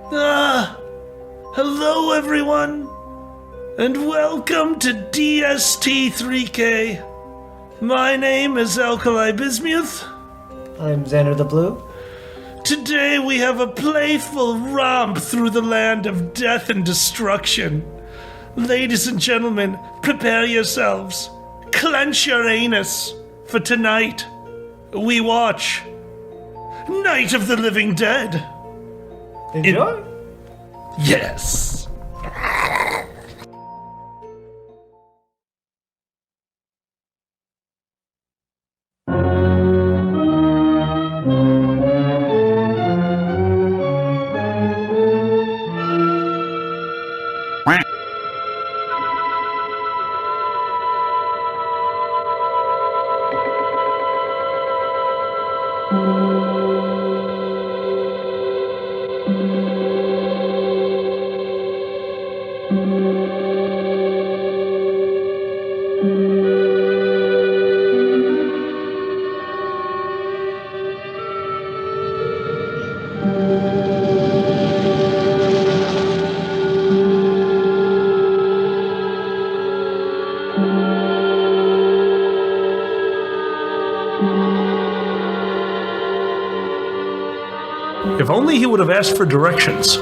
Hello everyone, and welcome to DST3k. My name is Alkali Bismuth. I'm Xander the Blue. Today we have a playful romp through the land of death and destruction. Ladies and gentlemen, prepare yourselves. Clench your anus, for tonight we watch Night of the Living Dead. Enjoy. Yes. If only he would have asked for directions.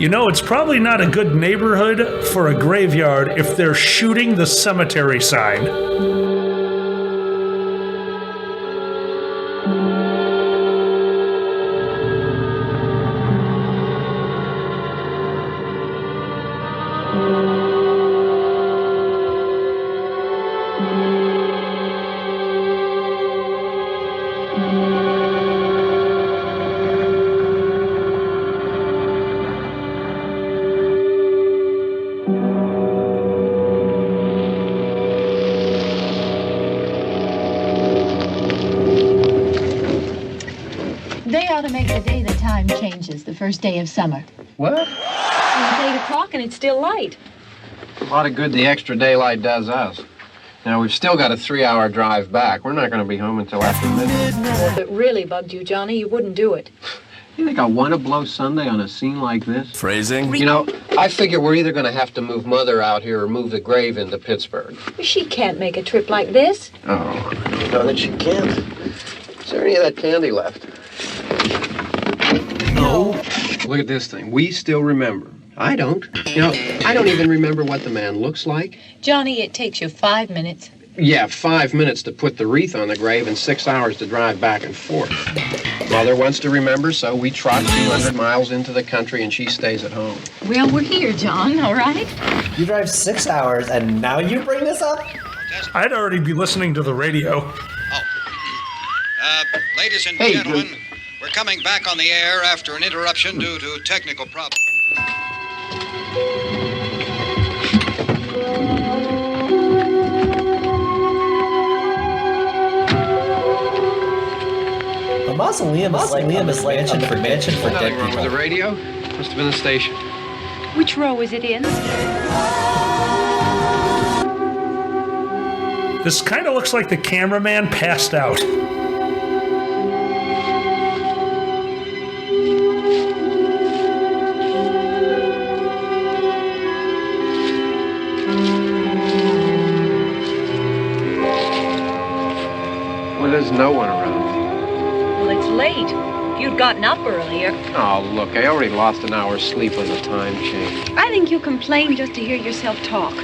You know, it's probably not a good neighborhood for a graveyard if they're shooting the cemetery sign. They ought to make the day the time changes, the first day of summer. What? It's 8 o'clock and it's still light. A lot of good the extra daylight does us. Now, we've still got a 3-hour drive back. We're not going to be home until after midnight. Well, if it really bugged you, Johnny, you wouldn't do it. You think I want to blow Sunday on a scene like this? Phrasing? You know, I figure we're either going to have to move Mother out here or move the grave into Pittsburgh. She can't make a trip like this. Oh, no, that she can't. Is there any of that candy left? No. Look at this thing. We still remember. I don't. You know, I don't even remember what the man looks like. Johnny, it takes you 5 minutes. Yeah, 5 minutes to put the wreath on the grave and 6 hours to drive back and forth. Mother wants to remember, so we trot 200 miles into the country and she stays at home. Well, we're here, John, all right? You drive 6 hours and now you bring this up? I'd already be listening to the radio. Ladies and gentlemen, we're coming back on the air after an interruption due to technical problems. A mausoleum is like a mansion for dead Nothing wrong people. with the radio. Must have been the station. Which row is it in? This kind of looks like the cameraman passed out. Well, there's no one around. Well, it's late. If you'd gotten up earlier. Oh, look, I already lost an hour's sleep on the time change. I think you complain just to hear yourself talk.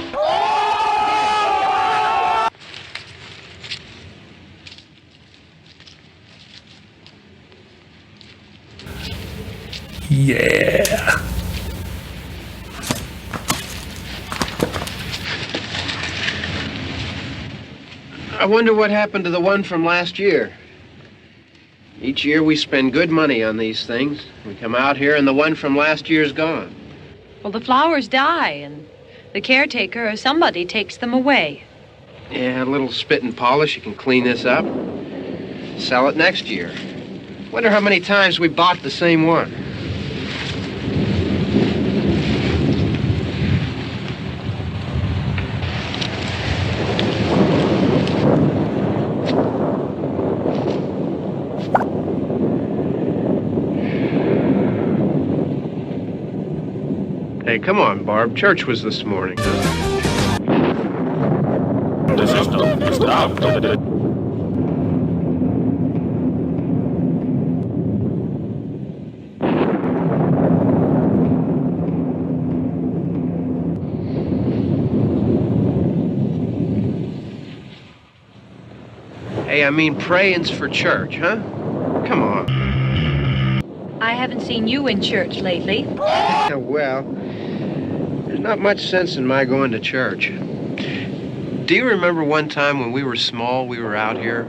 Yeah. I wonder what happened to the one from last year. Each year we spend good money on these things. We come out here and the one from last year's gone. Well, the flowers die, and the caretaker or somebody takes them away. Yeah, a little spit and polish. You can clean this up. Sell it next year. Wonder how many times we bought the same one. Hey, come on, Barb. Church was this morning. The system is out. Hey, I mean praying's for church, huh? Come on. I haven't seen you in church lately. Well, there's not much sense in my going to church. Do you remember one time when we were small, we were out here?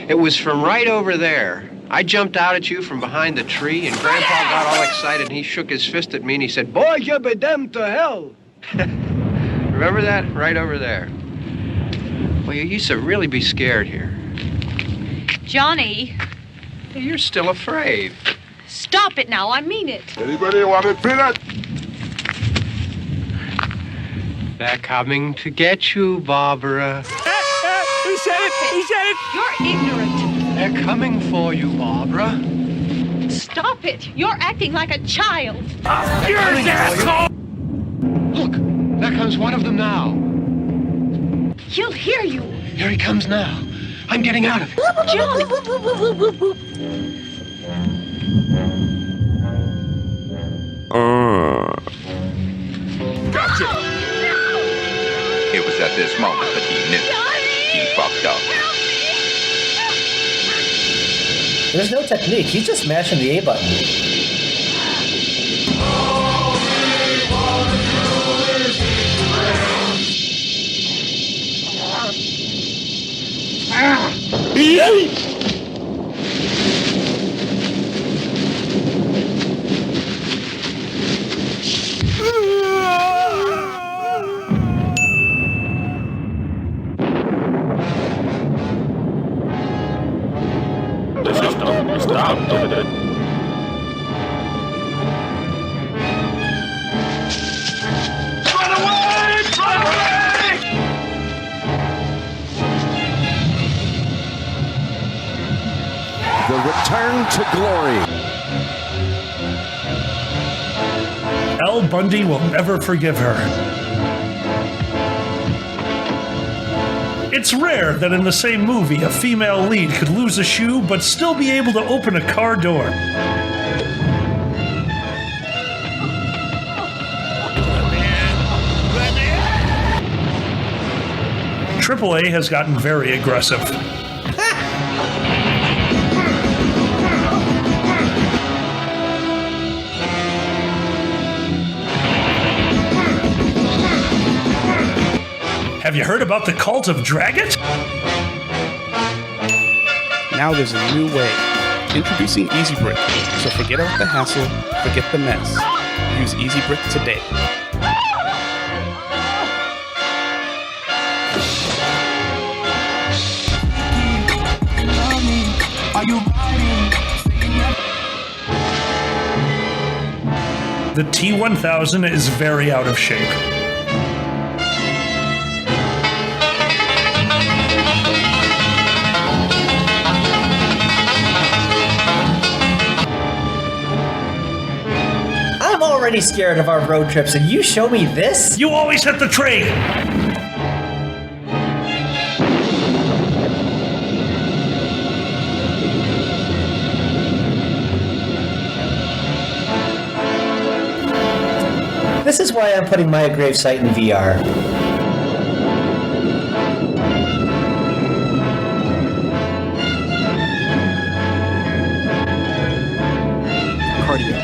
It was from right over there. I jumped out at you from behind the tree, and Grandpa got all excited, and he shook his fist at me, and he said, "Boy, you be damned to hell." Remember that? Right over there. Well, you used to really be scared here. Johnny, Hey, you're still afraid. stop it now. I mean it. Anybody want a peanut? They're coming to get you, Barbara. He said it. You're ignorant. They're coming for you, Barbara. Stop it. You're acting like a child. You're an asshole! Look, there comes one of them now. He'll hear you. Here he comes now. I'm getting out of here. Johnny. Gotcha! It was at this moment that he knew. He fucked up. There's no technique. He's just mashing the A button. The system is down. Run away! Run away! The return to glory. Al Bundy will never forgive her. It's rare that in the same movie a female lead could lose a shoe but still be able to open a car door. AAA has gotten very aggressive. Have you heard about the cult of Dragot? Now there's a new way. Introducing Easy Brick. So forget about the hassle, forget the mess. Use Easy Brick today. The T1000 is very out of shape. I'm already scared of our road trips, and you show me this? You always hit the tree! This is why I'm putting my gravesite in VR. Cardiac.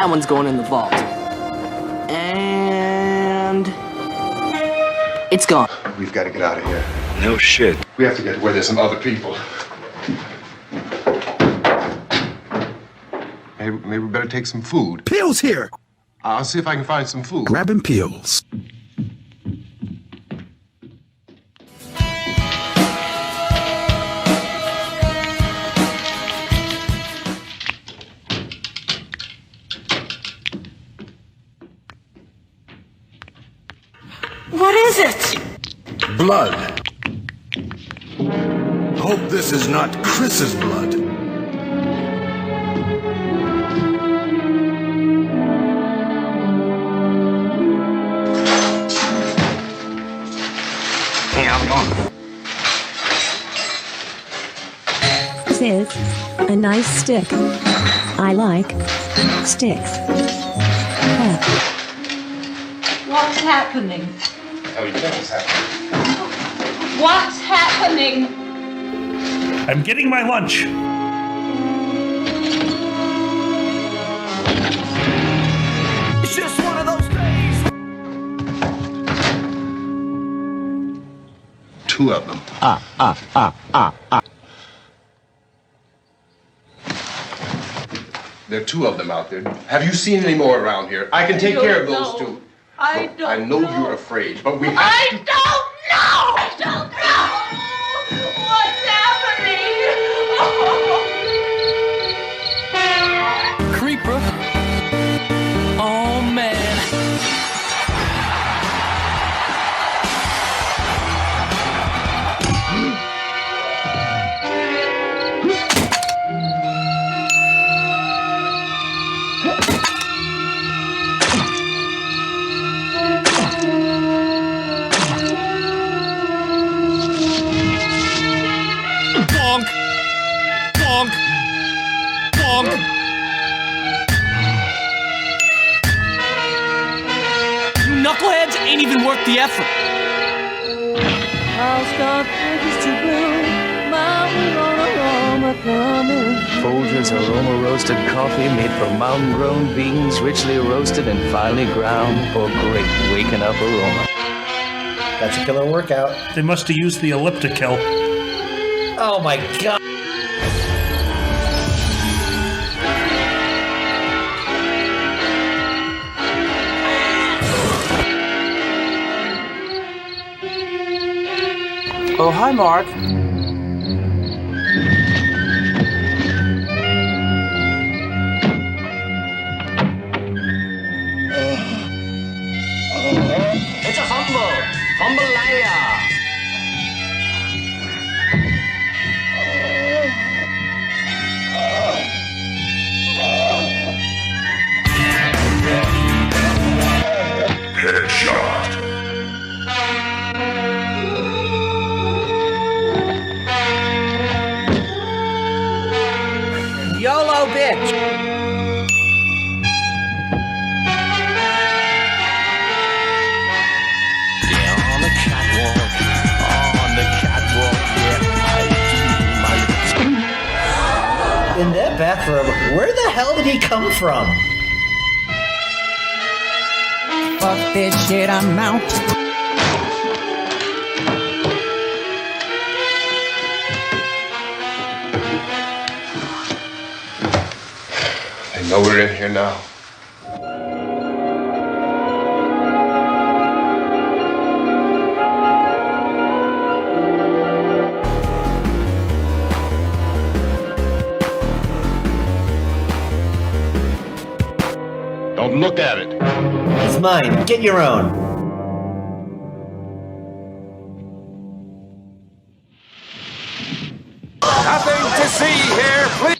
That one's going in the vault. And... it's gone. We've got to get out of here. No shit. We have to get where there's some other people. Maybe we better take some food. Peel's here. I'll see if I can find some food. Grabbing peels. What is it? Blood. Hope this is not Chris's blood. This is a nice stick. I like sticks. What's happening? Oh, you know what's happening. What's happening? I'm getting my lunch. It's just one of those days. Two of them. There are two of them out there. Have you seen any more around here? I can take care of those two. I Look, I know you're afraid, but we have to... I don't know! I don't know! What's happening? Creeper. Oh, man. Bonk. Bonk. Bonk. You knuckleheads ain't even worth the effort. Folgers aroma roasted coffee made from mountain grown beans, richly roasted and finely ground for great waking up aroma. That's a killer workout. They must have used the elliptical. Oh my god. Oh, hi, Mark. It's a fumble. Fumble-laya. Headshot. YOLO, bitch. Yeah, on the catwalk. On the catwalk, yeah, I do my... In that bathroom, where the hell did he come from? Fuck this shit, I'm out. I know we're in here now. Don't look at it. It's mine. Get your own. Nothing to see here, please.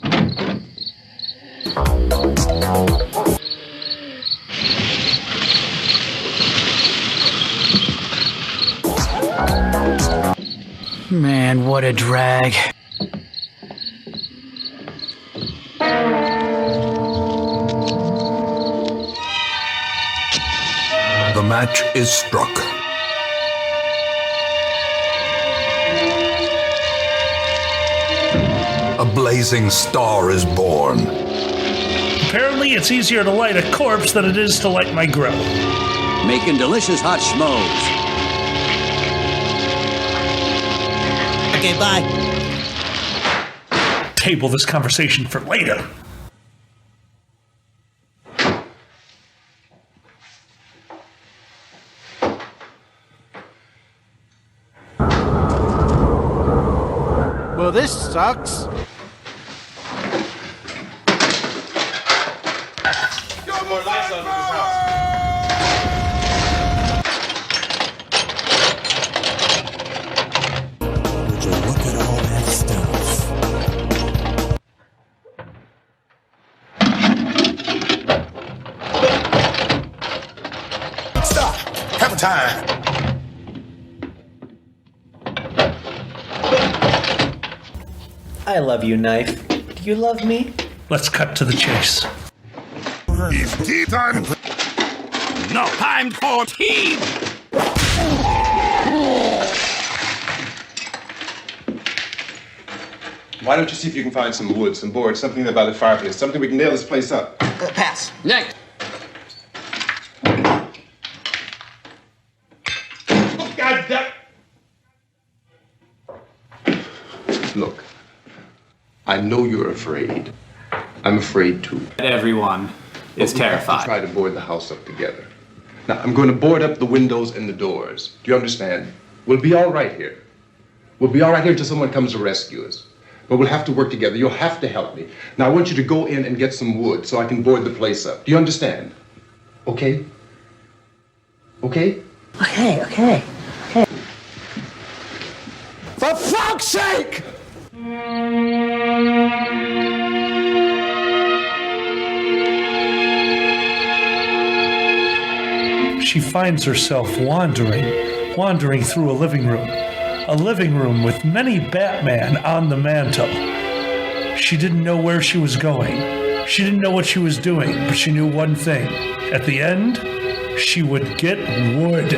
Man, what a drag. The match is struck. A blazing star is born. Apparently, it's easier to light a corpse than it is to light my grill. Making delicious hot schmoes. Okay, bye. Table this conversation for later. Well, this sucks. Got more lights on in this house. Would you look at all that stuff? Stop! Have a time! I love you, Knife. Do you love me? Let's cut to the chase. It's tea time! No time for tea! Why don't you see if you can find some wood, some boards, something by the fireplace, something we can nail this place up? Pass. Next. Oh, God damn! Look, I know you're afraid. I'm afraid too. Everyone is terrified. Try to board the house up together. Now, I'm going to board up the windows and the doors. Do you understand? We'll be all right here. We'll be all right here until someone comes to rescue us. But we'll have to work together. You'll have to help me. Now, I want you to go in and get some wood so I can board the place up. Do you understand? Okay? Okay? Okay. For fuck's sake! She finds herself wandering through a living room with many Batman on the mantle. She didn't know where she was going. She didn't know what she was doing, but she knew one thing. At the end, she would get wood.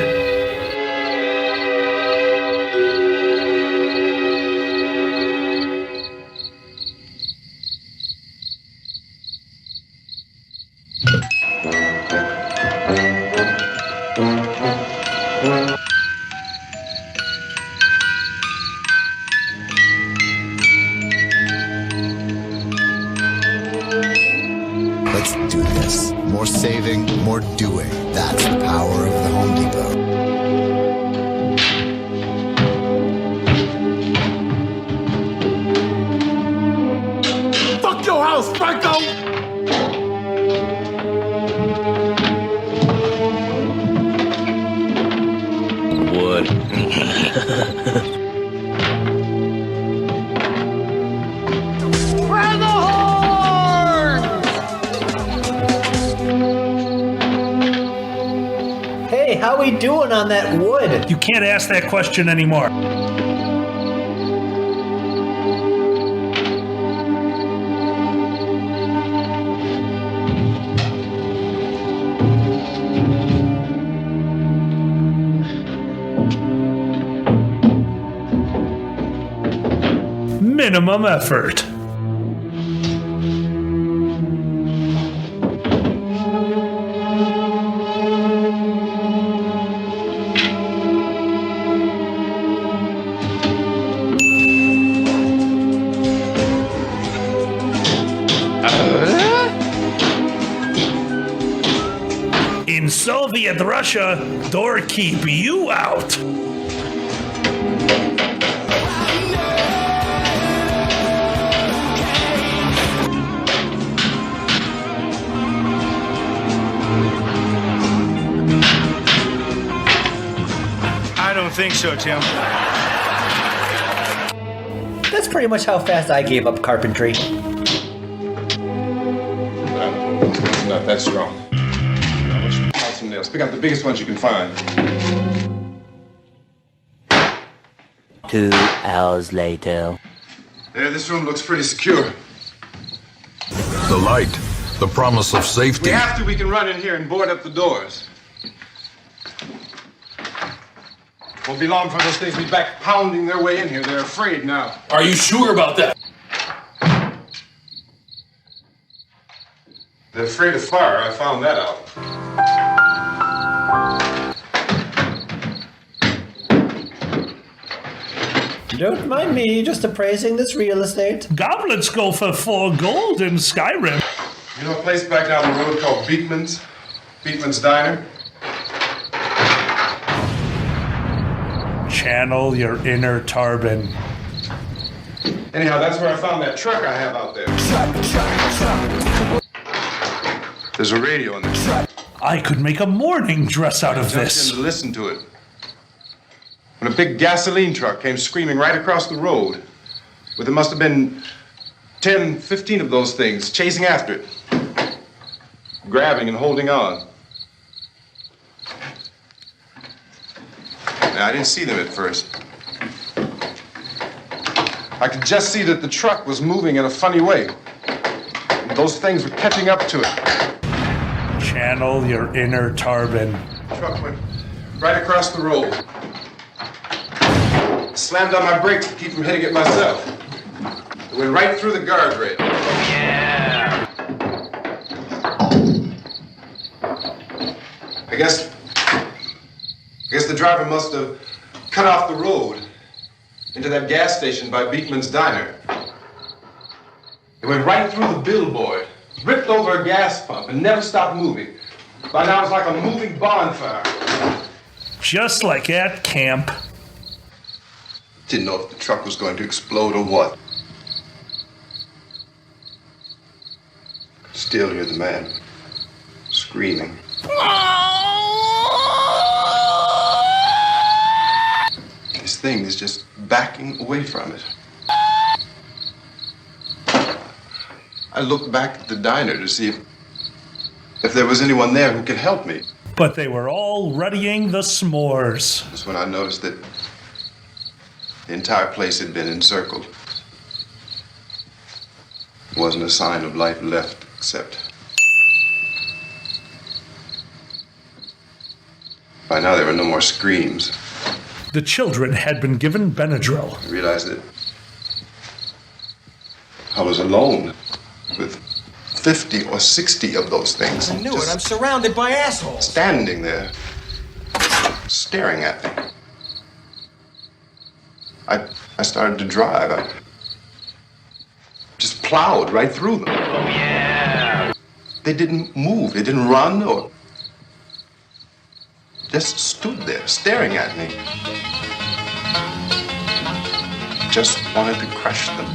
Let's do this. More saving, more doing. That's the power of the Home Depot. Fuck your house, Franco! Wood. Where the horn? Hey, how we doing on that wood? You can't ask that question anymore. Minimum effort. In Soviet Russia, door keep you out. I don't think so, Tim. That's pretty much how fast I gave up carpentry. It's not that strong. Now, let's out some nails. Pick out the biggest ones you can find. 2 hours later. There, this room looks pretty secure. The light, the promise of If safety. we have to, we can run in here and board up the doors. Won't be long for those things be back pounding their way in here. They're afraid now. Are you sure about that? They're afraid of fire. I found that out. Don't mind me, just appraising this real estate. Goblins go for 4 gold in Skyrim. You know a place back down the road called Beekman's? Beekman's Diner? Channel your inner Tarbin. Anyhow, that's where I found that truck I have out there. There's a radio in the truck. I could make a morning dress out of this. To listen to it. When a big gasoline truck came screaming right across the road, where there must have been 10, 15 of those things chasing after it, grabbing and holding on. Now, I didn't see them at first. I could just see that the truck was moving in a funny way. And those things were catching up to it. Channel your inner Tarbin. The truck went right across the road. Slammed on my brakes to keep from hitting it myself. It went right through the guardrail. Yeah. I guess the driver must have cut off the road into that gas station by Beekman's Diner. It went right through the billboard, ripped over a gas pump, and never stopped moving. By now, it's like a moving bonfire. Just like at camp. Didn't know if the truck was going to explode or what. Still hear the man screaming. This thing is just backing away from it. I looked back at the diner to see if there was anyone there who could help me. But they were all readying the s'mores. That's when I noticed that the entire place had been encircled. There wasn't a sign of life left except... By now there were no more screams. The children had been given Benadryl. I realized that I was alone with 50 or 60 of those things. I knew it. I'm surrounded by assholes. Standing there, staring at me. I started to drive. I just plowed right through them. Oh, yeah. They didn't move. They didn't run or just stood there staring at me. Just wanted to crush them.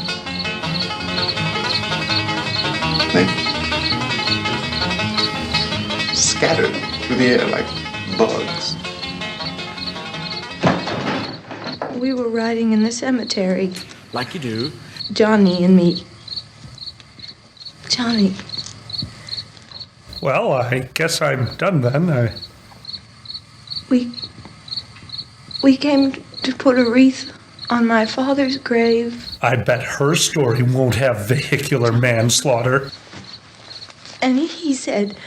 They scattered through the air like bugs. We were riding in the cemetery. Like you do. Johnny and me. Johnny. Well, I guess I'm done then. We came to put a wreath on my father's grave. I bet her story won't have vehicular manslaughter. And he said,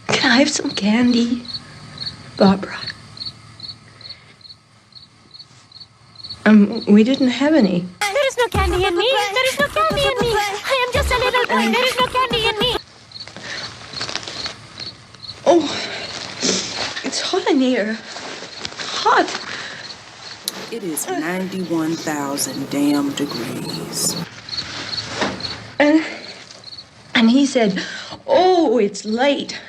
"Can I have some candy, Barbara?" We didn't have any. There is no candy in me. There is no candy in me. I am just a little boy. There is no candy in me. Oh, it's hot in here. Hot. It is 91,000 damn degrees. And he said, "Oh, it's late.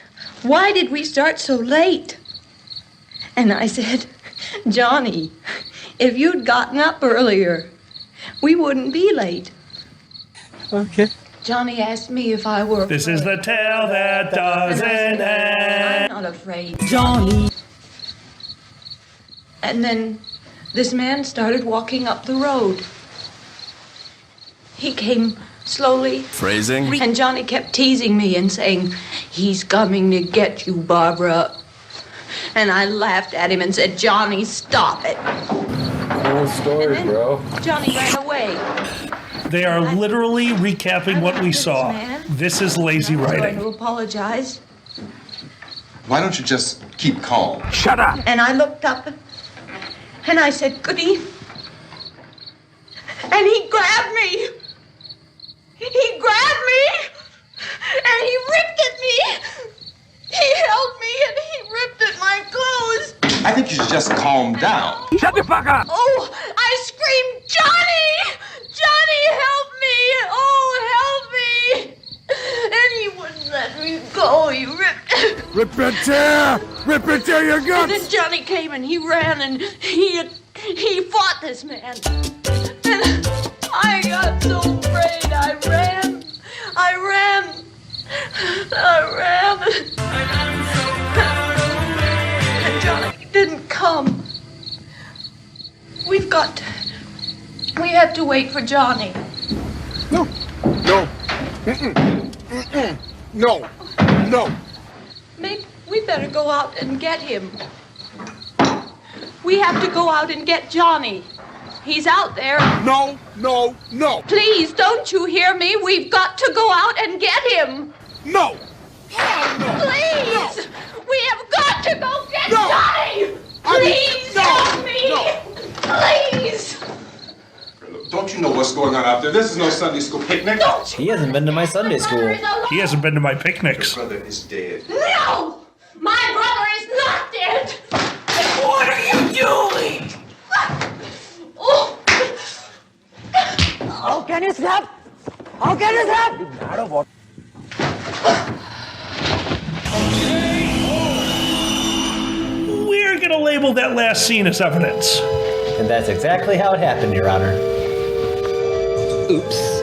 Why did we start so late?" And I said, "Johnny, if you'd gotten up earlier, we wouldn't be late." Okay. Johnny asked me if I were This is the tale that doesn't end. I'm not afraid, Johnny. And then this man started walking up the road. He came slowly. Phrasing? And Johnny kept teasing me and saying, "He's coming to get you, Barbara." And I laughed at him and said, "Johnny, stop it." Cool story, bro. Johnny ran away. They are literally recapping what we saw. This is lazy I was going writing. to apologize. Why don't you just keep calm? Shut up! And I looked up and I said, "Goody." And he grabbed me. He grabbed me. And just calm down. Shut the fuck up! Oh, I screamed, Johnny! Johnny, help me! Oh, help me! And he wouldn't let me go. He ripped... Rip and tear! Rip and tear your guts! And then Johnny came and he ran and he fought this man. And I got so afraid. I ran. And Johnny didn't come. We have to wait for Johnny. No. No. Maybe we better go out and get him. We have to go out and get Johnny. He's out there. No. Please, don't you hear me? We've got to go out and get him. No. Please! We have got to go get Johnny! Please help me! Please! Don't you know what's going on out there? This is no Sunday school picnic. He hasn't been to my Sunday school. He hasn't been to my picnics. Your brother is dead. No! My brother is not dead! What are you doing? Oh! How can you stop? How can you stop? We're gonna label that last scene as evidence. And that's exactly how it happened, Your Honor. Oops.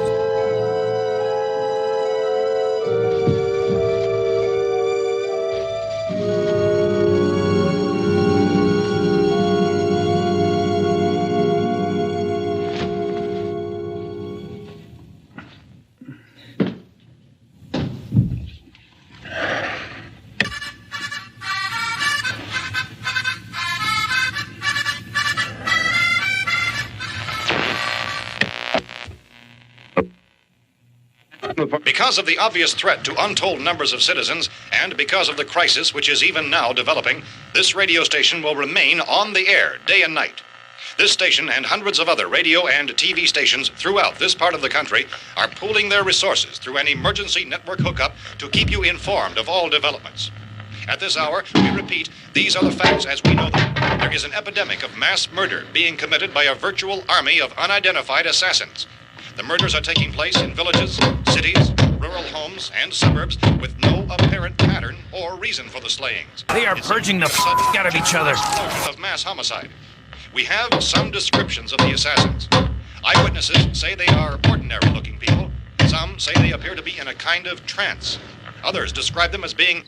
Because of the obvious threat to untold numbers of citizens, and because of the crisis which is even now developing, this radio station will remain on the air day and night. This station and hundreds of other radio and TV stations throughout this part of the country are pooling their resources through an emergency network hookup to keep you informed of all developments. At this hour, we repeat, these are the facts as we know them. There is an epidemic of mass murder being committed by a virtual army of unidentified assassins. The murders are taking place in villages, cities, rural homes, and suburbs with no apparent pattern or reason for the slayings. They are purging the fuck out of each other. Explosion of mass homicide. We have some descriptions of the assassins. Eyewitnesses say they are ordinary-looking people. Some say they appear to be in a kind of trance. Others describe them as being...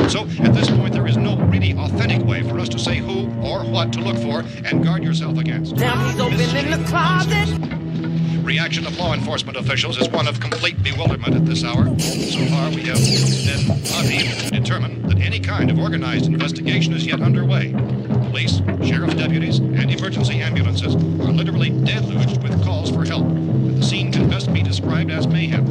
So, at this point, there is no really authentic way for us to say who or what to look for and guard yourself against. Now he's open in the closet. Reaction of law enforcement officials is one of complete bewilderment at this hour. So far, we have been unable to determine that any kind of organized investigation is yet underway. Police, sheriff's deputies, and emergency ambulances are literally deluged with calls for help. And the scene can best be described as mayhem.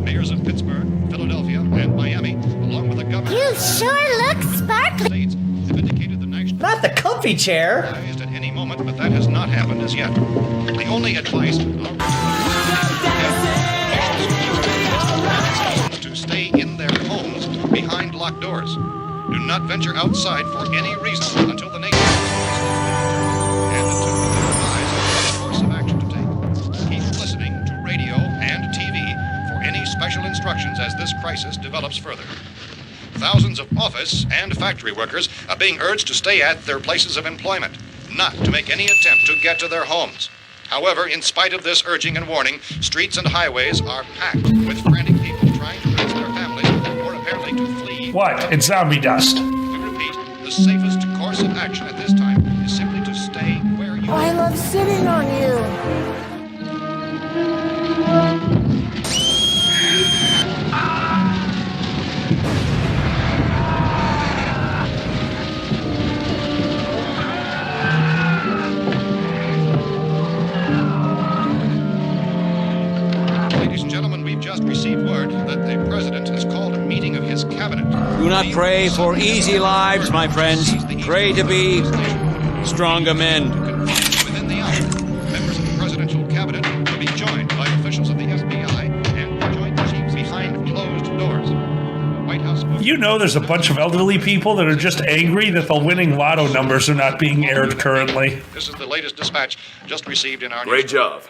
Mayors of Pittsburgh, Philadelphia, and Miami, along with the governor... You sure look sparkly. ...have indicated the national... Not the comfy chair! ...at any moment, but that has not happened as yet. The only advice... to stay in their homes behind locked doors. Do not venture outside for any reason until the nation... and until we can advise what course of action to take. Keep listening to radio and TV for any special instructions as this crisis develops further. Thousands of office and factory workers are being urged to stay at their places of employment, not to make any attempt to get to their homes. However, in spite of this urging and warning, streets and highways are packed with frantic people trying to reach their families or apparently to flee. What? It's zombie dust. We repeat, the safest course of action at this time is simply to stay where you are. I love sitting on you. Ladies and gentlemen, we've just received word that the president has called a meeting of his cabinet. Do not pray for easy lives, my friends. Pray to be stronger men. Within the hour, members of the presidential cabinet will be joined by officials You know there's a bunch of elderly people that are just angry that the winning lotto numbers are not being aired currently. This is the latest dispatch just received in our Great job.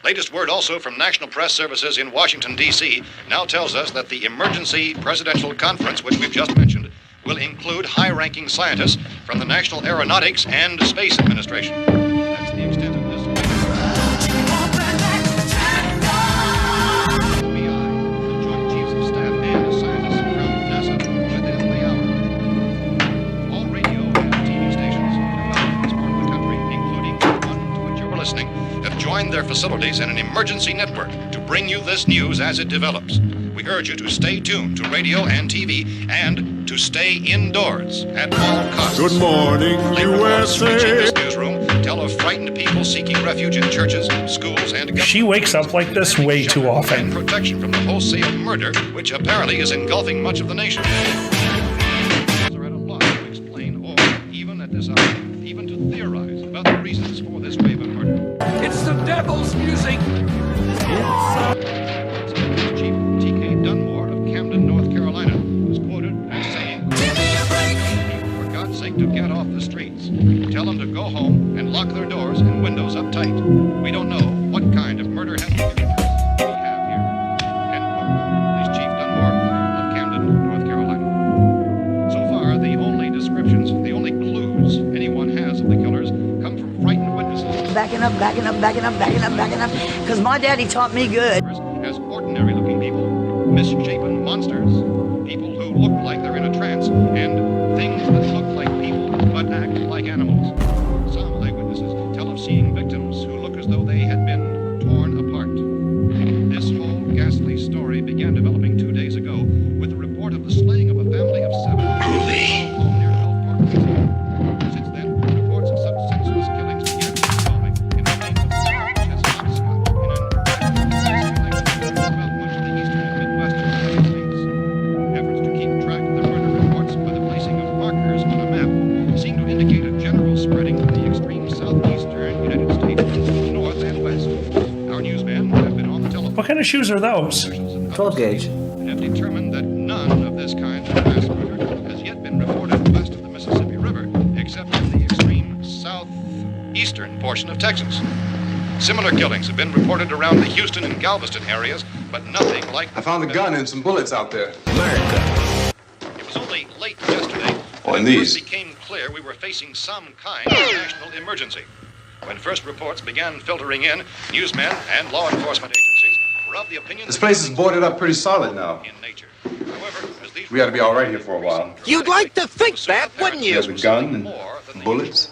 Latest word also from National Press Services in Washington, D.C. now tells us that the emergency presidential conference, which we've just mentioned, will include high-ranking scientists from the National Aeronautics and Space Administration. That's the extent of this. Join their facilities in an emergency network to bring you this news as it develops. We urge you to stay tuned to radio and TV and to stay indoors at all costs. Good morning, USA. Reaching this newsroom tell of frightened people seeking refuge in churches, schools, and government. She wakes up like this way too often. And protection from the wholesale murder, which apparently is engulfing much of the nation. Are at a loss to explain or, even at this hour, even to theorize about the reasons for this wave of murder. It's the devil's music. Chief DST3k of Camden, North Carolina, was quoted as saying, "Give me a break! For God's sake, to get off the streets. Tell them to go home and lock their doors and windows up tight. We don't know what kind of murder happened we have here." End quote. This Chief Dunmore of Camden, North Carolina. So far, the only descriptions, the only clues anyone has of the killers come from frightened witnesses. Backing up, because my daddy taught me good. As ordinary-looking people, misshapen monsters, people who look like they're in a trance, and things that look like people but act like animals. Some eyewitnesses tell of seeing victims who look as though they had been torn apart. This whole ghastly story began developing 2 days ago with the report of the slaying of a family of 7. Since then, reports of such senseless killings began evolving in the name of efforts to keep track of the murder reports by the placing of markers on a map seem to indicate a general spreading from the extreme southeastern United States to the north and west. Our newsmen have been on the telephone. What kind of shoes are those? 12 gauge. And have determined that none of this kind of mass murder has yet been reported west of the Mississippi River, except in the extreme southeastern portion of Texas. Similar killings have been reported around the Houston and Galveston areas, but nothing like... I found a gun and some bullets out there. It was only late yesterday and it these. first became clear we were facing some kind of national emergency. When first reports began filtering in, newsmen and law enforcement agencies were of the opinion... This place is boarded up pretty solid now. ...in nature. However, as these... We ought to be all right here for a while. You'd like to think that, wouldn't We you? have the gun and bullets,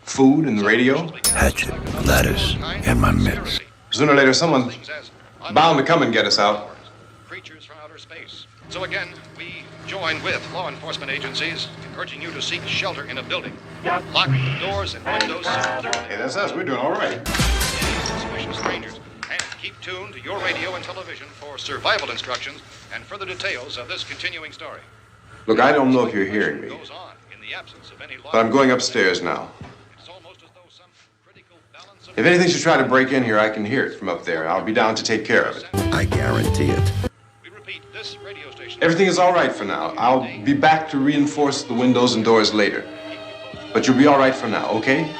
food and the radio. Hatchet, ladders, and my mitts. Sooner or later, someone's bound to come and get us out. Creatures from outer space. So again, we join with law enforcement agencies in urging you to seek shelter in a building. Lock the doors and windows so clearly. Hey, that's us. We're doing all right. Suspicious strangers. And keep tuned to your radio and television for survival instructions and further details of this continuing story. Look, I don't know if you're hearing me, Goes on in the absence of any law. but I'm going upstairs now. It's almost as though some critical balance of... If anything should try to break in here, I can hear it from up there. I'll be down to take care of it. I guarantee it. We repeat, this radio station... Everything is all right for now. I'll be back to reinforce the windows and doors later. But you'll be all right for now, okay?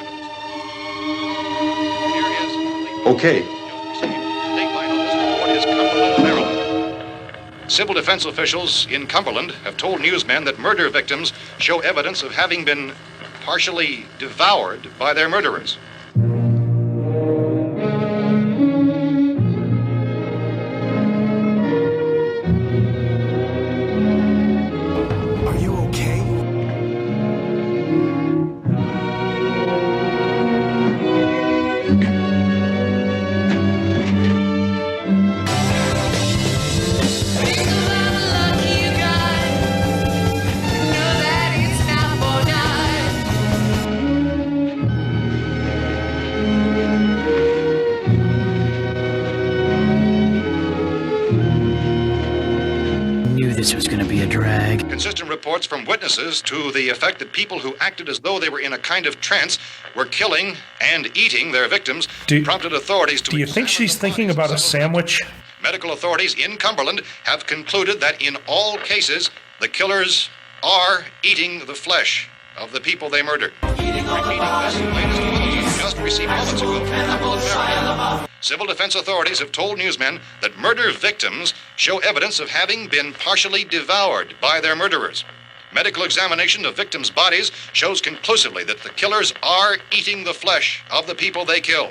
Okay. Civil defense officials in Cumberland have told newsmen that murder victims show evidence of having been partially devoured by their murderers. Are you okay? This was going to be a drag. Consistent reports from witnesses to the effect that people who acted as though they were in a kind of trance were killing and eating their victims prompted authorities to... Do you think she's thinking about a sandwich? Medical authorities in Cumberland have concluded that in all cases, the killers are eating the flesh of the people they murdered. Just received moments ago from Cumberland, Maryland. Civil defense authorities have told newsmen that murder victims show evidence of having been partially devoured by their murderers. Medical examination of victims' bodies shows conclusively that the killers are eating the flesh of the people they kill.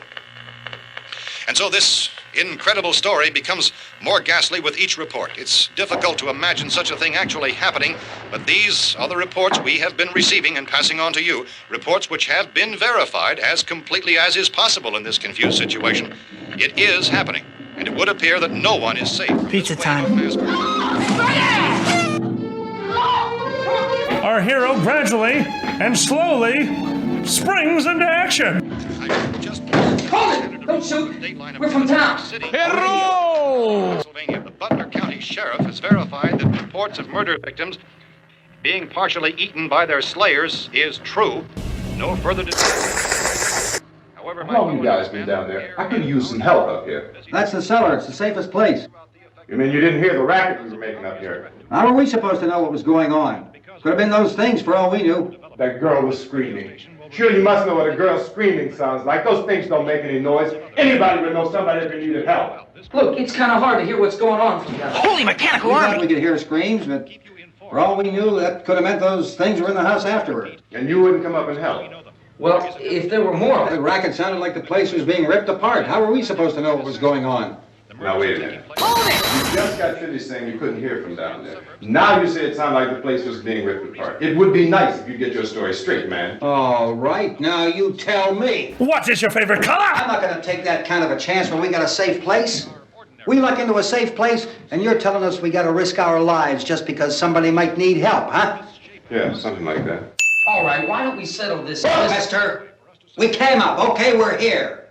And so this incredible story becomes more ghastly with each report. It's difficult to imagine such a thing actually happening, but these are the reports we have been receiving and passing on to you, reports which have been verified as completely as is possible in this confused situation. It is happening, and it would appear that no one is safe. Pizza time. Our hero gradually and slowly springs into action. Hold it! Don't shoot! We're from town. Pennsylvania, the Butler County Sheriff has verified that reports of murder victims being partially eaten by their slayers is true. No further details. However, How long have you guys been down there? I could use some help up here. That's the cellar. It's the safest place. You mean you didn't hear the racket we were making up here? How are we supposed to know what was going on? Could have been those things for all we knew. That girl was screaming. Sure, you must know what a girl screaming sounds like. Those things don't make any noise. Anybody would know somebody that needed help. Look, it's kind of hard to hear what's going on from here. Holy mechanical army! We thought we could hear screams, but for all we knew, that could have meant those things were in the house afterward. And you wouldn't come up and help? Well, if there were more... The racket sounded like the place was being ripped apart. How were we supposed to know what was going on? Now, wait a minute. Hold it! You just got finished saying you couldn't hear from down there. Now you say it sounded like the place was being ripped apart. It would be nice if you'd get your story straight, man. All right, now you tell me. What is your favorite color? I'm not going to take that kind of a chance when we got a safe place. We luck into a safe place, and you're telling us we got to risk our lives just because somebody might need help, huh? Yeah, something like that. All right, why don't we settle this? Look, mister, we came up, okay? We're here.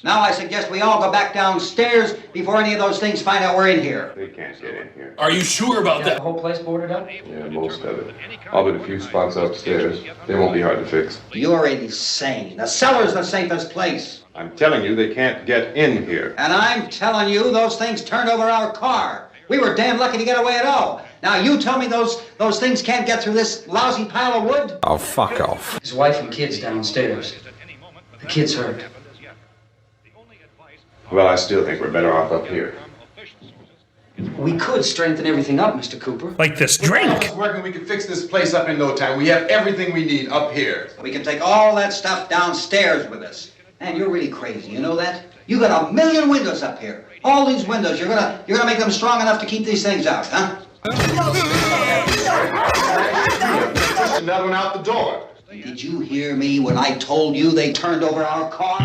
Now I suggest we all go back downstairs before any of those things find out we're in here. They can't get in here. Are you sure about that? The whole place boarded up? Yeah, most of it. All but a few spots upstairs. They won't be hard to fix. You're insane. The cellar's the safest place. I'm telling you, they can't get in here. And I'm telling you, those things turned over our car. We were damn lucky to get away at all. Now you tell me those things can't get through this lousy pile of wood? Oh, fuck off. His wife and kids downstairs. The kid's hurt. Well, I still think we're better off up here. We could strengthen everything up, Mr. Cooper. Like this drink. If working, we could fix this place up in no time. We have everything we need up here. We can take all that stuff downstairs with us. Man, you're really crazy, you know that? You got 1 million windows up here. All these windows, you're gonna make them strong enough to keep these things out, huh? Another one out the door. Did you hear me when I told you they turned over our car?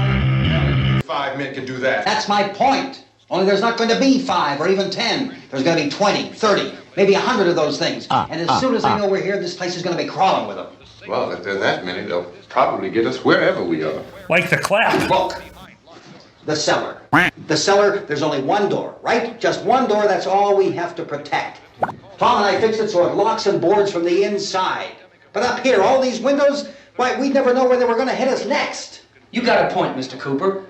5 men can do that. That's my point. Only there's not going to be 5 or even 10. There's going to be 20, 30, maybe 100 of those things. And as soon as they know we're here, this place is going to be crawling with them. Well, if there are that many, they'll probably get us wherever we are. Like the clap. Look, the cellar. The cellar, there's only one door, right? Just one door, that's all we have to protect. Tom and I fixed it so it locks and boards from the inside. But up here, all these windows, why, we'd never know where they were going to hit us next. You got a point, Mr. Cooper.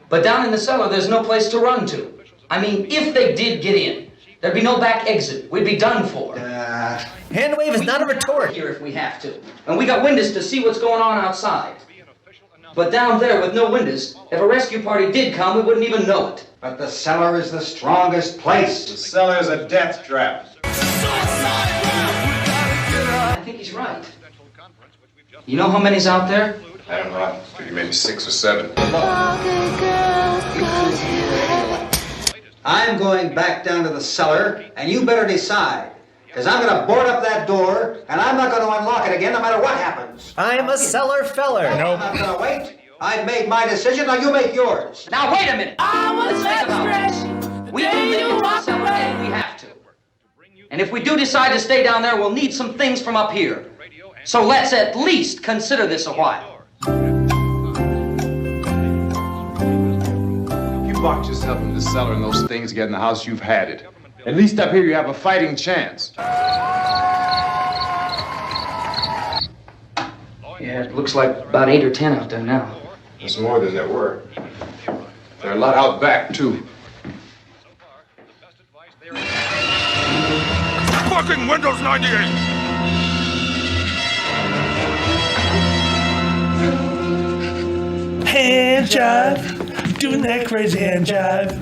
But down in the cellar, there's no place to run to. I mean, if they did get in, there'd be no back exit. We'd be done for. Hand wave is not a retort. Here if we have to. And we got windows to see what's going on outside. But down there with no windows, if a rescue party did come, we wouldn't even know it. But the cellar is the strongest place. The cellar is a death trap. I think he's right. You know how many's out there? I don't know. Maybe 6 or 7. I'm going back down to the cellar, and you better decide. Because I'm going to board up that door, and I'm not going to unlock it again no matter what happens. I'm a cellar feller. I'm not going to wait. I've made my decision, now you make yours. Now wait a minute. Let's think about it. We can make it to the cellar if we have to. And if we do decide to stay down there, we'll need some things from up here. So let's at least consider this a while. If you locked yourself in the cellar and those things get in the house, you've had it. At least up here you have a fighting chance. Yeah, it looks like about 8 or 10 out there now. There's more than there were. There are a lot out back, too. Working Windows 98. Hand jive, doing that crazy hand jive.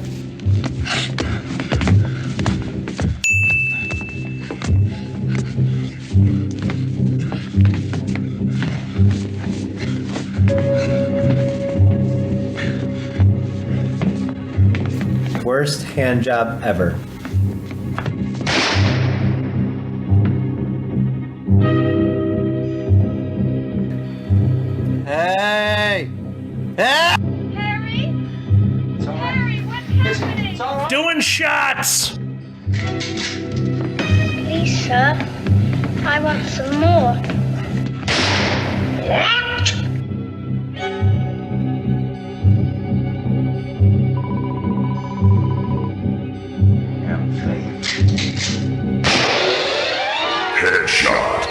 Worst hand job ever. Hey! Hey! Doing shots! Please, sir. I want some more. What? Headshot.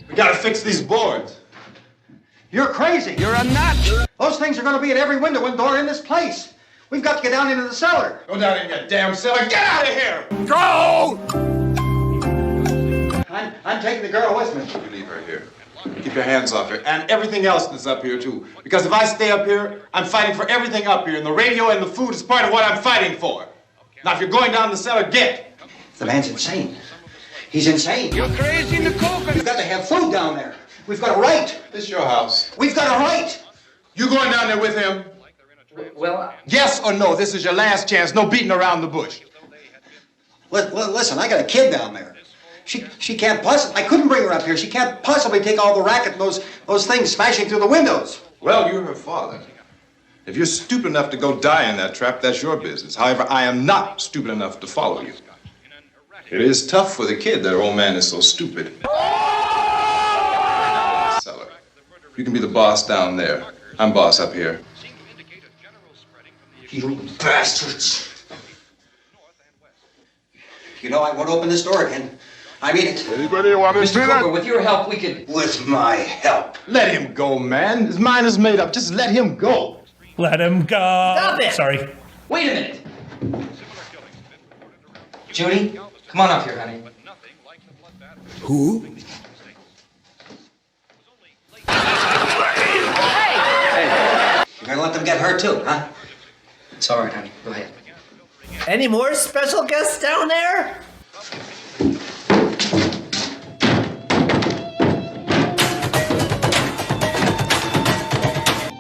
We gotta fix these boards. You're crazy. You're a nut. Those things are gonna be at every window and door in this place. We've got to get down into the cellar. Go down in your damn cellar. Get out of here! Go! I'm taking the girl with me. You leave her here. Keep your hands off her. And everything else that's up here, too. Because if I stay up here, I'm fighting for everything up here. And the radio and the food is part of what I'm fighting for. Now, if you're going down the cellar, get. The man's insane. He's insane. You're crazy in the coconut. We've got to have food down there. We've got a right. This is your house. We've got a right. You going down there with him? Well, Yes or no? This is your last chance. No beating around the bush. Listen, I got a kid down there. She can't possibly. I couldn't bring her up here. She can't possibly take all the racket and those things smashing through the windows. Well, you're her father. If you're stupid enough to go die in that trap, that's your business. However, I am not stupid enough to follow you. It is tough for the kid that old man is so stupid. Cellar. You can be the boss down there. I'm boss up here. You bastards. You know, I won't open this door again. I mean it. Anybody want to see Mr. that? Cooper, with your help, we could... With my help. Let him go, man. His mind is made up. Just let him go. Let him go. Stop it! Sorry. Wait a minute. Judy, come on up here, honey. Who? You're gonna let them get hurt too, huh? It's all right, honey. Go ahead. Any more special guests down there?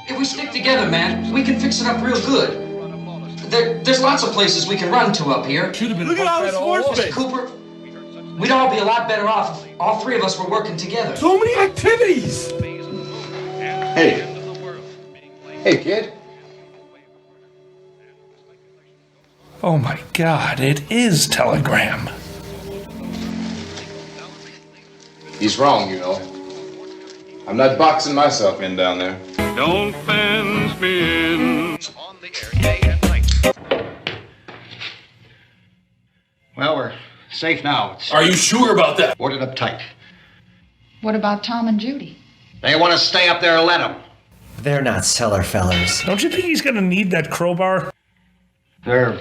If we stick together, man, we can fix it up real good. There's lots of places we can run to up here. Look at all the sports Mr. space. Cooper, we'd all be a lot better off if all three of us were working together. So many activities. Hey. Hey, kid. Oh my God, it is Telegram. He's wrong, you know. I'm not boxing myself in down there. Don't fence me in. On the air day and night. Well, we're safe now. Are you sure about that? Boarded up tight. What about Tom and Judy? They want to stay up there, let them. They're not cellar fellers. Don't you think he's gonna need that crowbar? There are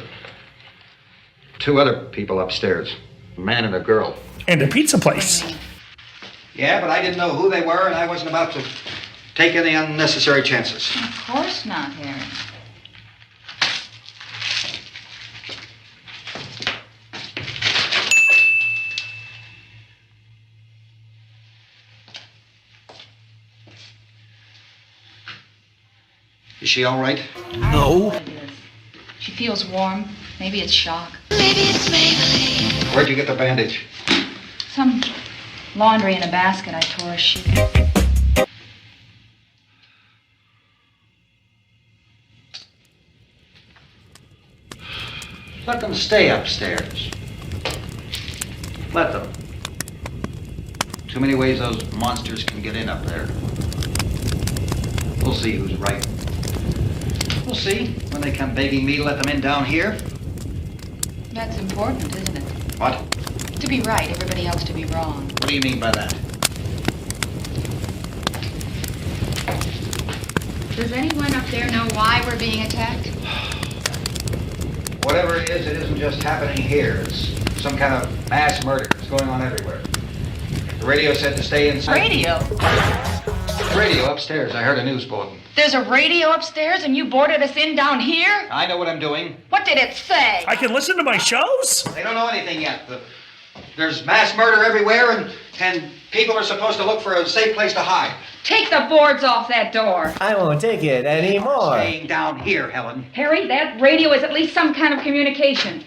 two other people upstairs, a man and a girl. And a pizza place. Yeah, but I didn't know who they were, and I wasn't about to take any unnecessary chances. Of course not, Harry. Is she all right? No. She feels warm. Maybe it's shock. Where'd you get the bandage? Some laundry in a basket. I tore a sheet. Let them stay upstairs. Let them. Too many ways those monsters can get in up there. We'll see who's right. We'll see when they come begging me to let them in down here. That's important, isn't it? What? To be right, everybody else to be wrong. What do you mean by that? Does anyone up there know why we're being attacked? Whatever it isn't just happening here. It's some kind of mass murder. It's going on everywhere. The radio said to stay inside. Radio? Radio upstairs. I heard a news bulletin. There's a radio upstairs and you boarded us in down here? I know what I'm doing. What did it say? I can listen to my shows? They don't know anything yet. There's mass murder everywhere, and people are supposed to look for a safe place to hide. Take the boards off that door. I won't take it anymore. Staying down here, Helen. Harry, that radio is at least some kind of communication.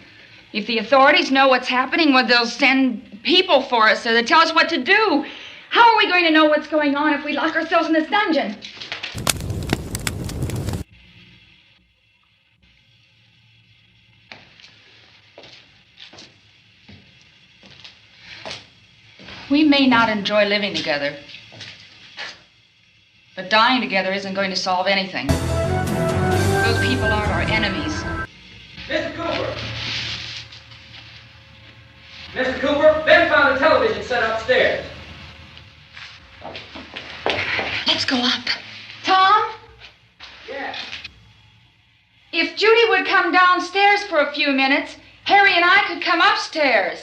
If the authorities know what's happening, well, they'll send people for us to tell us what to do. How are we going to know what's going on if we lock ourselves in this dungeon? We may not enjoy living together, but dying together isn't going to solve anything. Those people aren't our enemies. Mr. Cooper! Mr. Cooper, Ben found a television set upstairs. Let's go up. Tom? Yeah. If Judy would come downstairs for a few minutes, Harry and I could come upstairs.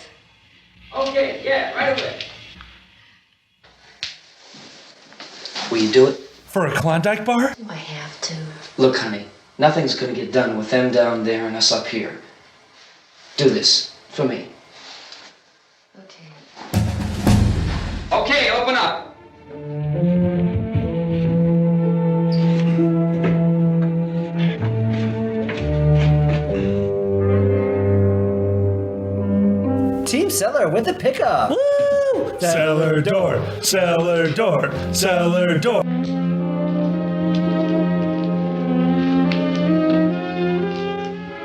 Okay, yeah, right away. Will you do it? For a Klondike bar? Do I have to? Look, honey, nothing's gonna get done with them down there and us up here. Do this for me. Okay, open up. Team Cellar with the pickup. Woo! Cellar door, cellar door, cellar door.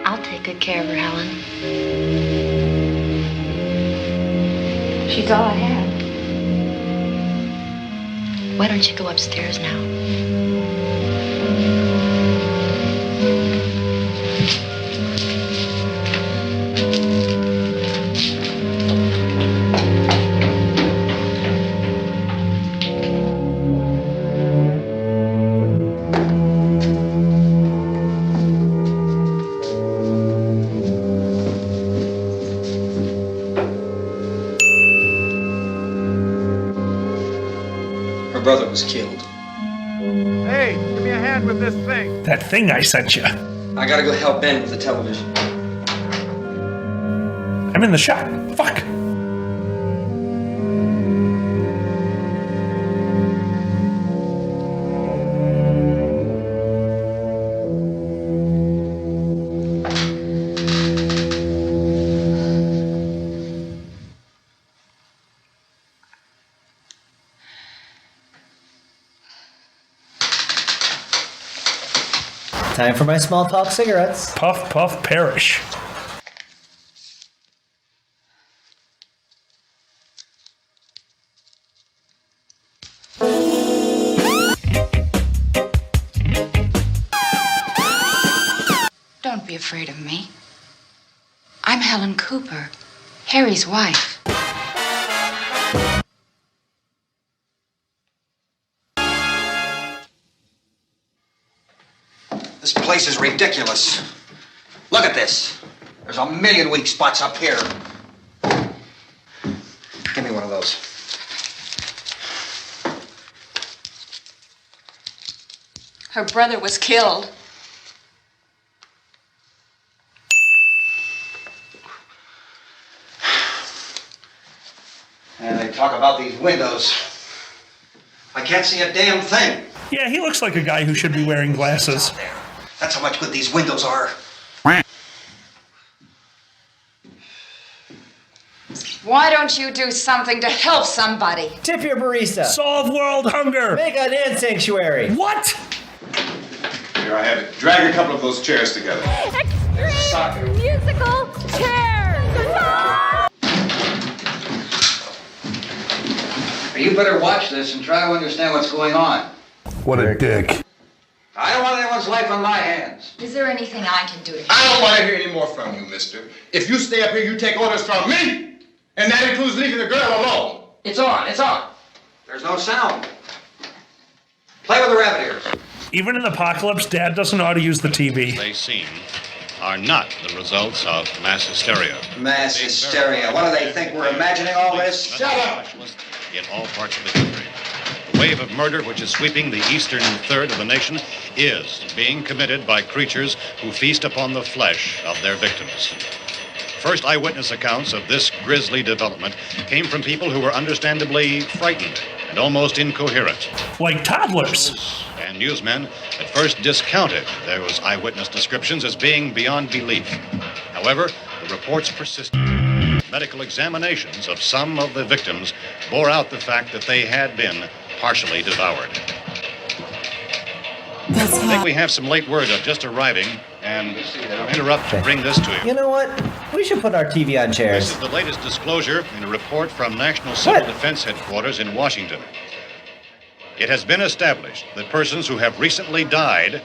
I'll take good care of her, Helen. She's all I have. Why don't you go upstairs now? Her brother was killed. Hey, give me a hand with this thing. That thing I sent you. I gotta go help Ben with the television. I'm in the shop. Fuck. Time for my small talk cigarettes. Puff, puff, perish. Don't be afraid of me. I'm Helen Cooper, Harry's wife. This place is ridiculous. Look at this. There's a million weak spots up here. Give me one of those. Her brother was killed. And they talk about these windows. I can't see a damn thing. Yeah, he looks like a guy who should be wearing glasses. That's how much good these windows are. Why don't you do something to help somebody? Tip your barista. Solve world hunger. Make an ant sanctuary. What? Here, I have it. Drag a couple of those chairs together. Extreme! soccer. Musical chairs! You better watch this and try to understand what's going on. What a dick. I don't want anyone's life on my hands. Is there anything I can do to help? I don't want to hear any more from you, mister. If you stay up here, you take orders from me. And that includes leaving the girl alone. It's on, it's on. There's no sound. Play with the rabbit ears. Even in Apocalypse, Dad doesn't know how to use the TV. They seem are not the results of mass hysteria. Mass hysteria. What do they think? We're imagining all this? Shut up! In all parts of the country. The wave of murder which is sweeping the eastern third of the nation is being committed by creatures who feast upon the flesh of their victims. First eyewitness accounts of this grisly development came from people who were understandably frightened and almost incoherent. Like toddlers. And newsmen at first discounted those eyewitness descriptions as being beyond belief. However, the reports persisted. Medical examinations of some of the victims bore out the fact that they had been partially devoured. I think we have some late word of just arriving, and I'll interrupt to bring this to you. You know what? We should put our TV on chairs. This is the latest disclosure in a report from National Civil Defense Headquarters in Washington. It has been established that persons who have recently died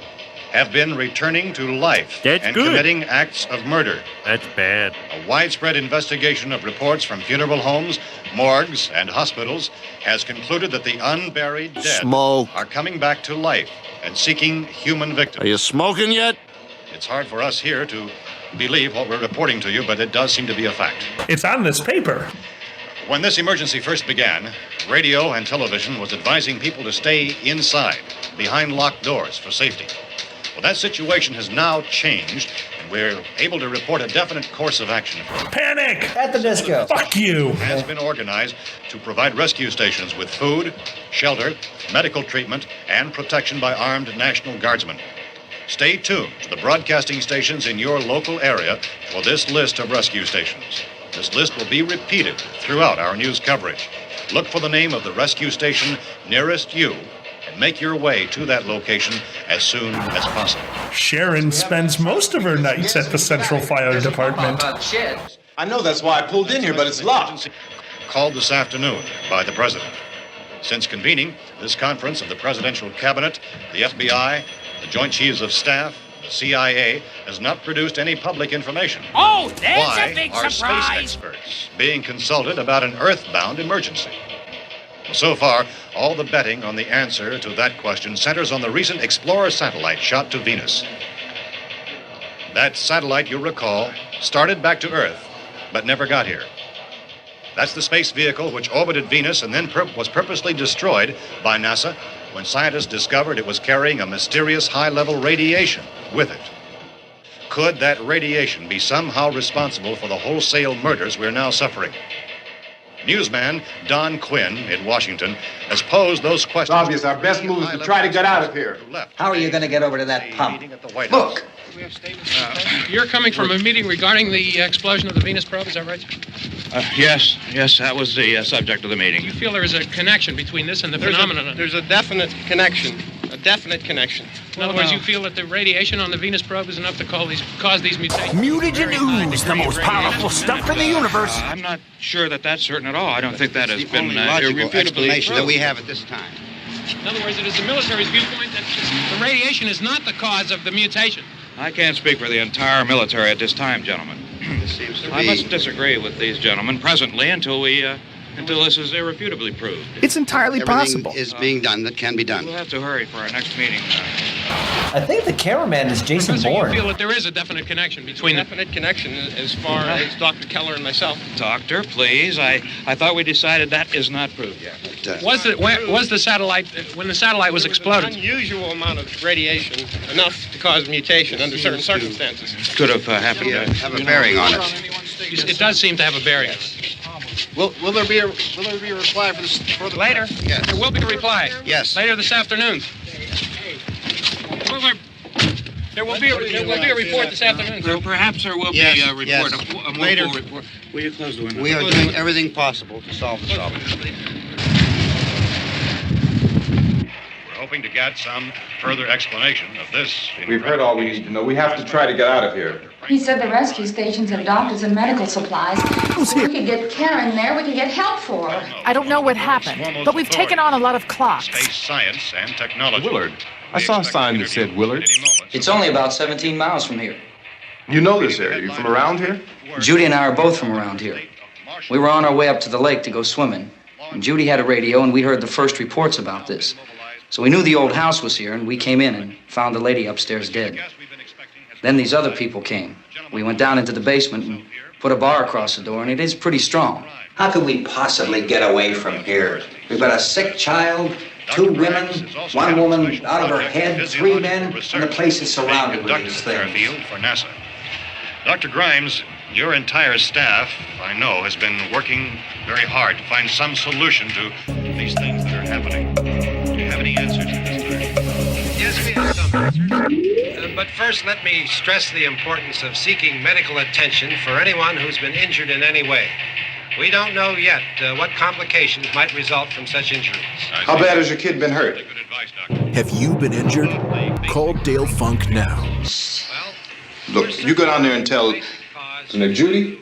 have been returning to life and committing acts of murder. That's bad. A widespread investigation of reports from funeral homes, morgues, and hospitals has concluded that the unburied dead are coming back to life and seeking human victims. Are you smoking yet? It's hard for us here to believe what we're reporting to you, but it does seem to be a fact. It's on this paper. When this emergency first began, radio and television was advising people to stay inside, behind locked doors for safety. Well, that situation has now changed, and we're able to report a definite course of action. Panic! At the disco. Fuck you! Has been organized to provide rescue stations with food, shelter, medical treatment, and protection by armed National Guardsmen. Stay tuned to the broadcasting stations in your local area for this list of rescue stations. This list will be repeated throughout our news coverage. Look for the name of the rescue station nearest you and make your way to that location as soon as possible. Sharon spends most of her nights at the Central Fire Department. I know that's why I pulled in here, but it's locked. Called this afternoon by the President. Since convening this conference of the Presidential Cabinet, the FBI, the Joint Chiefs of Staff, the CIA has not produced any public information. Oh, there's Why a big are surprise! space experts being consulted about an earthbound emergency? So far, all the betting on the answer to that question centers on the recent Explorer satellite shot to Venus. That satellite, you'll recall, started back to Earth, but never got here. That's the space vehicle which orbited Venus and then was purposely destroyed by NASA when scientists discovered it was carrying a mysterious high-level radiation with it. Could that radiation be somehow responsible for the wholesale murders we're now suffering? Newsman Don Quinn in Washington has posed those questions. It's obvious our best move is to try to get out of here. How are you going to get over to that pump? Look! You're coming from a meeting regarding the explosion of the Venus probe, is that right? Yes, that was the subject of the meeting. You feel there is a connection between this and the phenomenon? There's a definite connection. A definite connection. In other words, you feel that the radiation on the Venus probe is enough to cause these mutations? Mutagen ooze, the most powerful stuff in the universe. I'm not sure that that's certain at all. I don't think that has been logical irrefutably explanation that proved. we have at this time. In other words, it is the military's viewpoint that the radiation is not the cause of the mutation. I can't speak for the entire military at this time, gentlemen. This seems to I be... must disagree with these gentlemen presently until this is irrefutably proved. It's entirely possible. Everything is being done that can be done. We'll have to hurry for our next meeting. I think the cameraman is Jason Professor, Bourne. you feel that there is a definite connection between the... Definite connection as far as Dr. Keller and myself. Doctor, please. I thought we decided that is not proved yet. Was the satellite, when the satellite was exploded? Unusual amount of radiation, enough to cause mutation under certain circumstances. Could have happened. Have a bearing on it. It does seem to have a bearing. Will there be a reply for the later? Yes. There will be a reply. Yes. Later this afternoon. There will be a report this afternoon. Perhaps there will be a report. Yes. A Later. report. Will you close the window? We are doing everything possible to solve the problem. We're hoping to get some further explanation of this. We've heard all we need to know. We have to try to get out of here. He said the rescue stations have doctors and medical supplies. We could get care in there. We could get help for her. I don't know what happened, but we've taken on a lot of clocks. Space science and technology. Willard. I saw a sign that said Willard. It's only about 17 miles from here. You know this area. You from around here? Judy and I are both from around here. We were on our way up to the lake to go swimming, and Judy had a radio, and we heard the first reports about this. So we knew the old house was here, and we came in and found the lady upstairs dead. Then these other people came. We went down into the basement and put a bar across the door, and it is pretty strong. How could we possibly get away from here? We've got a sick child, 2 women, 1 woman out of her head, 3 men, and the place is surrounded with these things. For NASA. Dr. Grimes, your entire staff, I know, has been working very hard to find some solution to these things that are happening. Do you have any answers at this time? Yes, we have some answers. But first, let me stress the importance of seeking medical attention for anyone who's been injured in any way. We don't know yet what complications might result from such injuries. How bad has your kid been hurt? Have you been injured? Call Dale Funk now. Look, you go down there and tell Judy?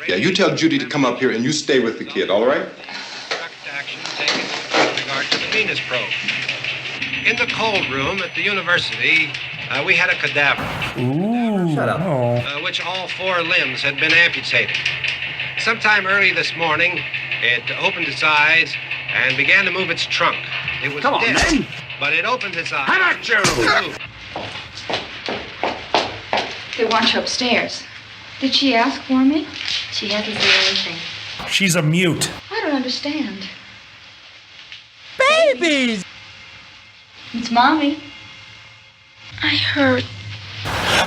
Yeah, you tell Judy to come up here and you stay with the kid, all right? Action taken with regard to the Venus probe. In the cold room at the university, we had a cadaver. Ooh, shut up. Which all 4 limbs had been amputated. Sometime early this morning, it opened its eyes and began to move its trunk. It was dead, man. But it opened its eyes. How about you? They want you upstairs. Did she ask for me? She hasn't said anything. She's a mute. I don't understand. Babies! It's Mommy. I heard.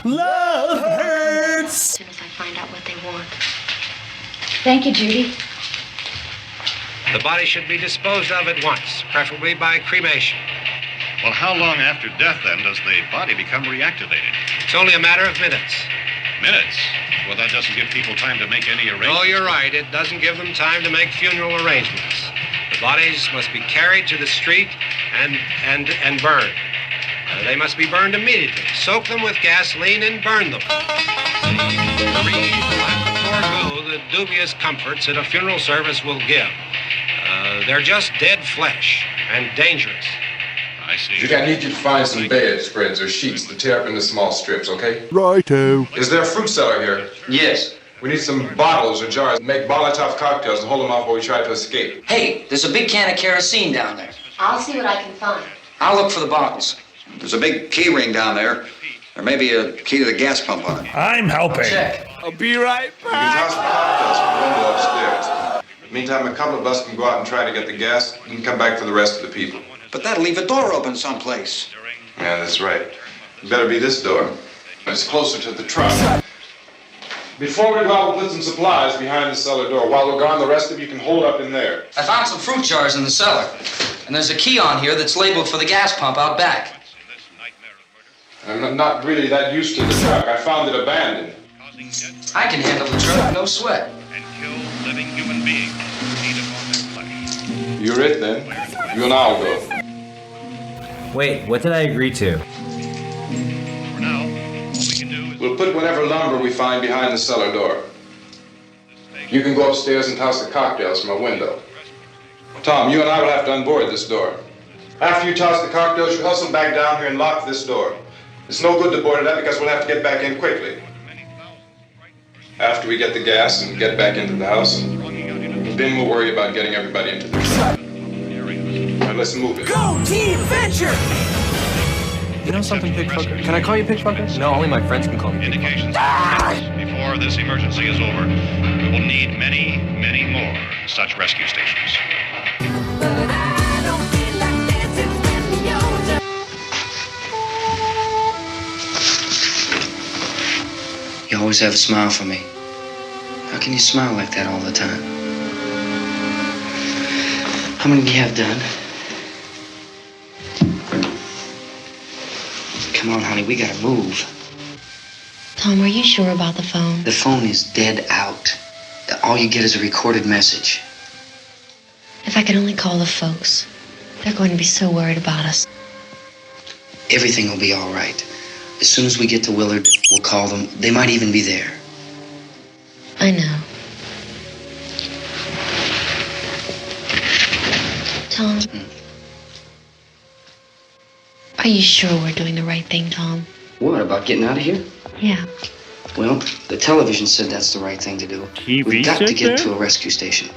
Love hurts! As soon as I find out what they want. Thank you, Judy. The body should be disposed of at once, preferably by cremation. Well, how long after death, then, does the body become reactivated? It's only a matter of minutes. Minutes? Well, that doesn't give people time to make any arrangements. Oh, you're right. It doesn't give them time to make funeral arrangements. The bodies must be carried to the street and burned. They must be burned immediately. Soak them with gasoline and burn them. The bereaved will have to forego the dubious comforts that a funeral service will give. They're just dead flesh and dangerous. I see. Judy, I need you to find some bedspreads or sheets to tear up into small strips, okay? Righto. Is there a fruit cellar here? Yes. We need some bottles or jars to make Molotov cocktails and hold them off while we try to escape. Hey, there's a big can of kerosene down there. I'll see what I can find. I'll look for the bottles. There's a big key ring down there. There may be a key to the gas pump on it. I'm helping. Check. I'll be right You can back. toss the cocktails from the window upstairs. Meantime, a couple of us can go out and try to get the gas and come back for the rest of the people. But that'll leave a door open someplace. Yeah, that's right. It better be this door. It's closer to the truck. Before we go out, we'll put some supplies behind the cellar door. While we're gone, the rest of you can hold up in there. I found some fruit jars in the cellar. And there's a key on here that's labeled for the gas pump out back. I'm not really that used to the truck. I found it abandoned. I can handle the truck, no sweat. And kill living human beings who feed upon their flesh. You're it, then. You and I'll go. Wait, what did I agree to? For now, all we can do is... We'll put whatever lumber we find behind the cellar door. You can go upstairs and toss the cocktails from a window. Tom, you and I will have to unboard this door. After you toss the cocktails, you hustle back down here and lock this door. It's no good to board it up because we'll have to get back in quickly. After we get the gas and get back into the house, then we'll worry about getting everybody into the truck. Now let's move it. Go, Team Venture! You know something, Pigfucker? Can I call you Pigfucker? No, only my friends can call me Indications before this emergency is over, we will need many, many more such rescue stations. You always have a smile for me. How can you smile like that all the time? How many do you have done? Come on, honey, we gotta move. Tom, are you sure about the phone? The phone is dead out. All you get is a recorded message. If I could only call the folks. They're going to be so worried about us. Everything will be all right. As soon as we get to Willard, we'll call them. They might even be there. I know. Tom. Are you sure we're doing the right thing, Tom? What, about getting out of here? Yeah. Well, the television said that's the right thing to do. We've got to get to a rescue station.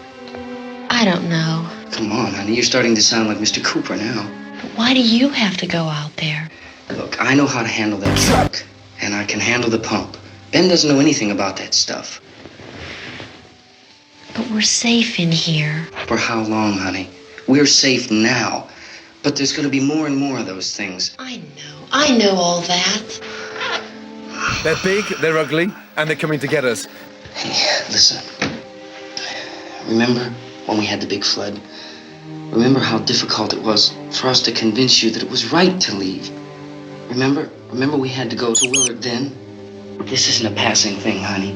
I don't know. Come on, honey. You're starting to sound like Mr. Cooper now. But why do you have to go out there? Look, I know how to handle that truck, and I can handle the pump. Ben doesn't know anything about that stuff. But we're safe in here. For how long, honey? We're safe now. But there's going to be more and more of those things. I know all that. They're big, they're ugly, and they're coming to get us. Hey, listen. Remember when we had the big flood? Remember how difficult it was for us to convince you that it was right to leave? Remember we had to go to Willard then? This isn't a passing thing, honey.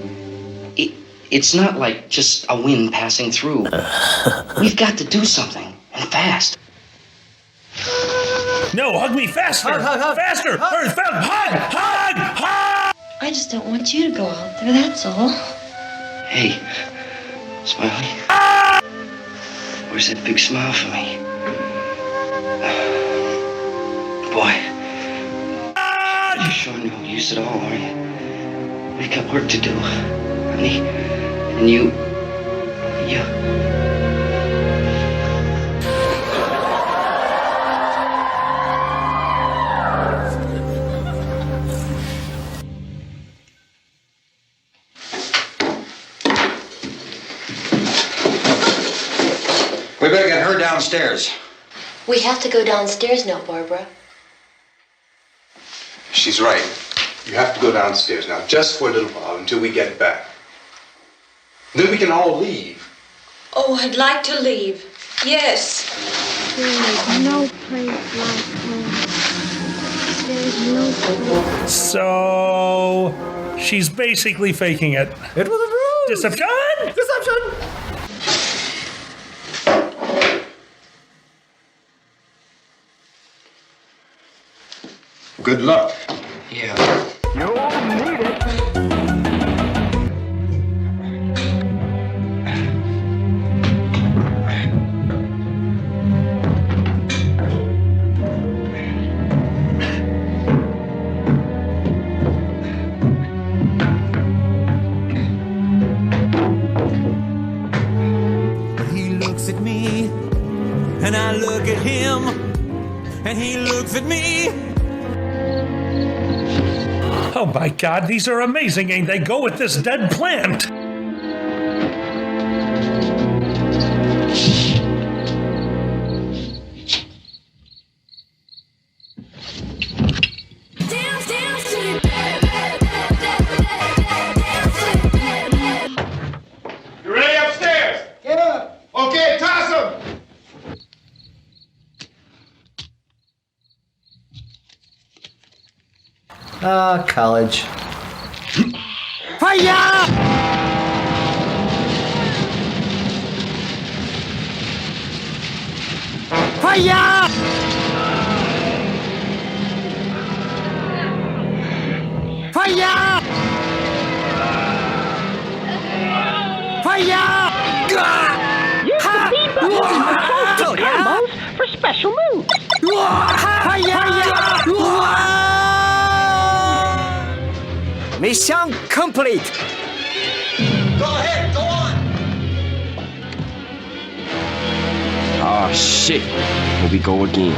It's not like just a wind passing through. We've got to do something, and fast. No, hug me faster! Faster! Hug! I just don't want you to go out there, that's all. Hey, Smiley. Where's that big smile for me? Boy. You're showing no use at all, are you? We've got work to do, honey. And you. We better get her downstairs. We have to go downstairs now, Barbara. She's right. You have to go downstairs now, just for a little while, until we get back. Then we can all leave. Oh, I'd like to leave. Yes. There's no place like home. There's no place. So she's basically faking it. It was a ruse. Deception! Deception! Good luck. Yeah. You'll need it. He looks at me, and I look at him, and he looks at me. Oh my god, these are amazing, ain't they? Go with this dead plant! You ready upstairs? Yeah. Okay, toss them. College. Fire! Fire! Fire! Fire! Use the bean bubble in the soul combos for special moves. Mission complete! Go ahead, go on. Ah, shit. Here we go again.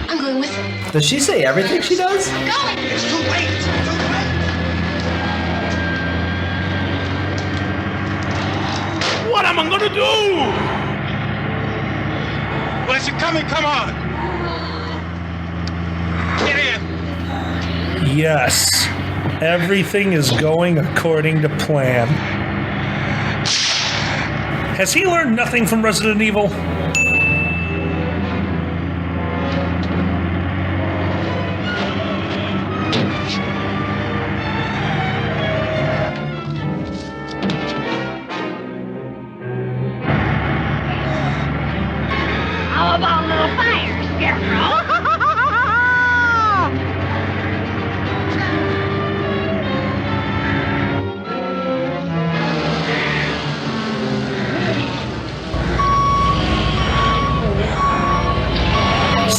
I'm going with him. Does she say everything she does? It's too late. What am I gonna do? Well, is it coming? Come on. Get in. Yes. Everything is going according to plan. Has he learned nothing from Resident Evil?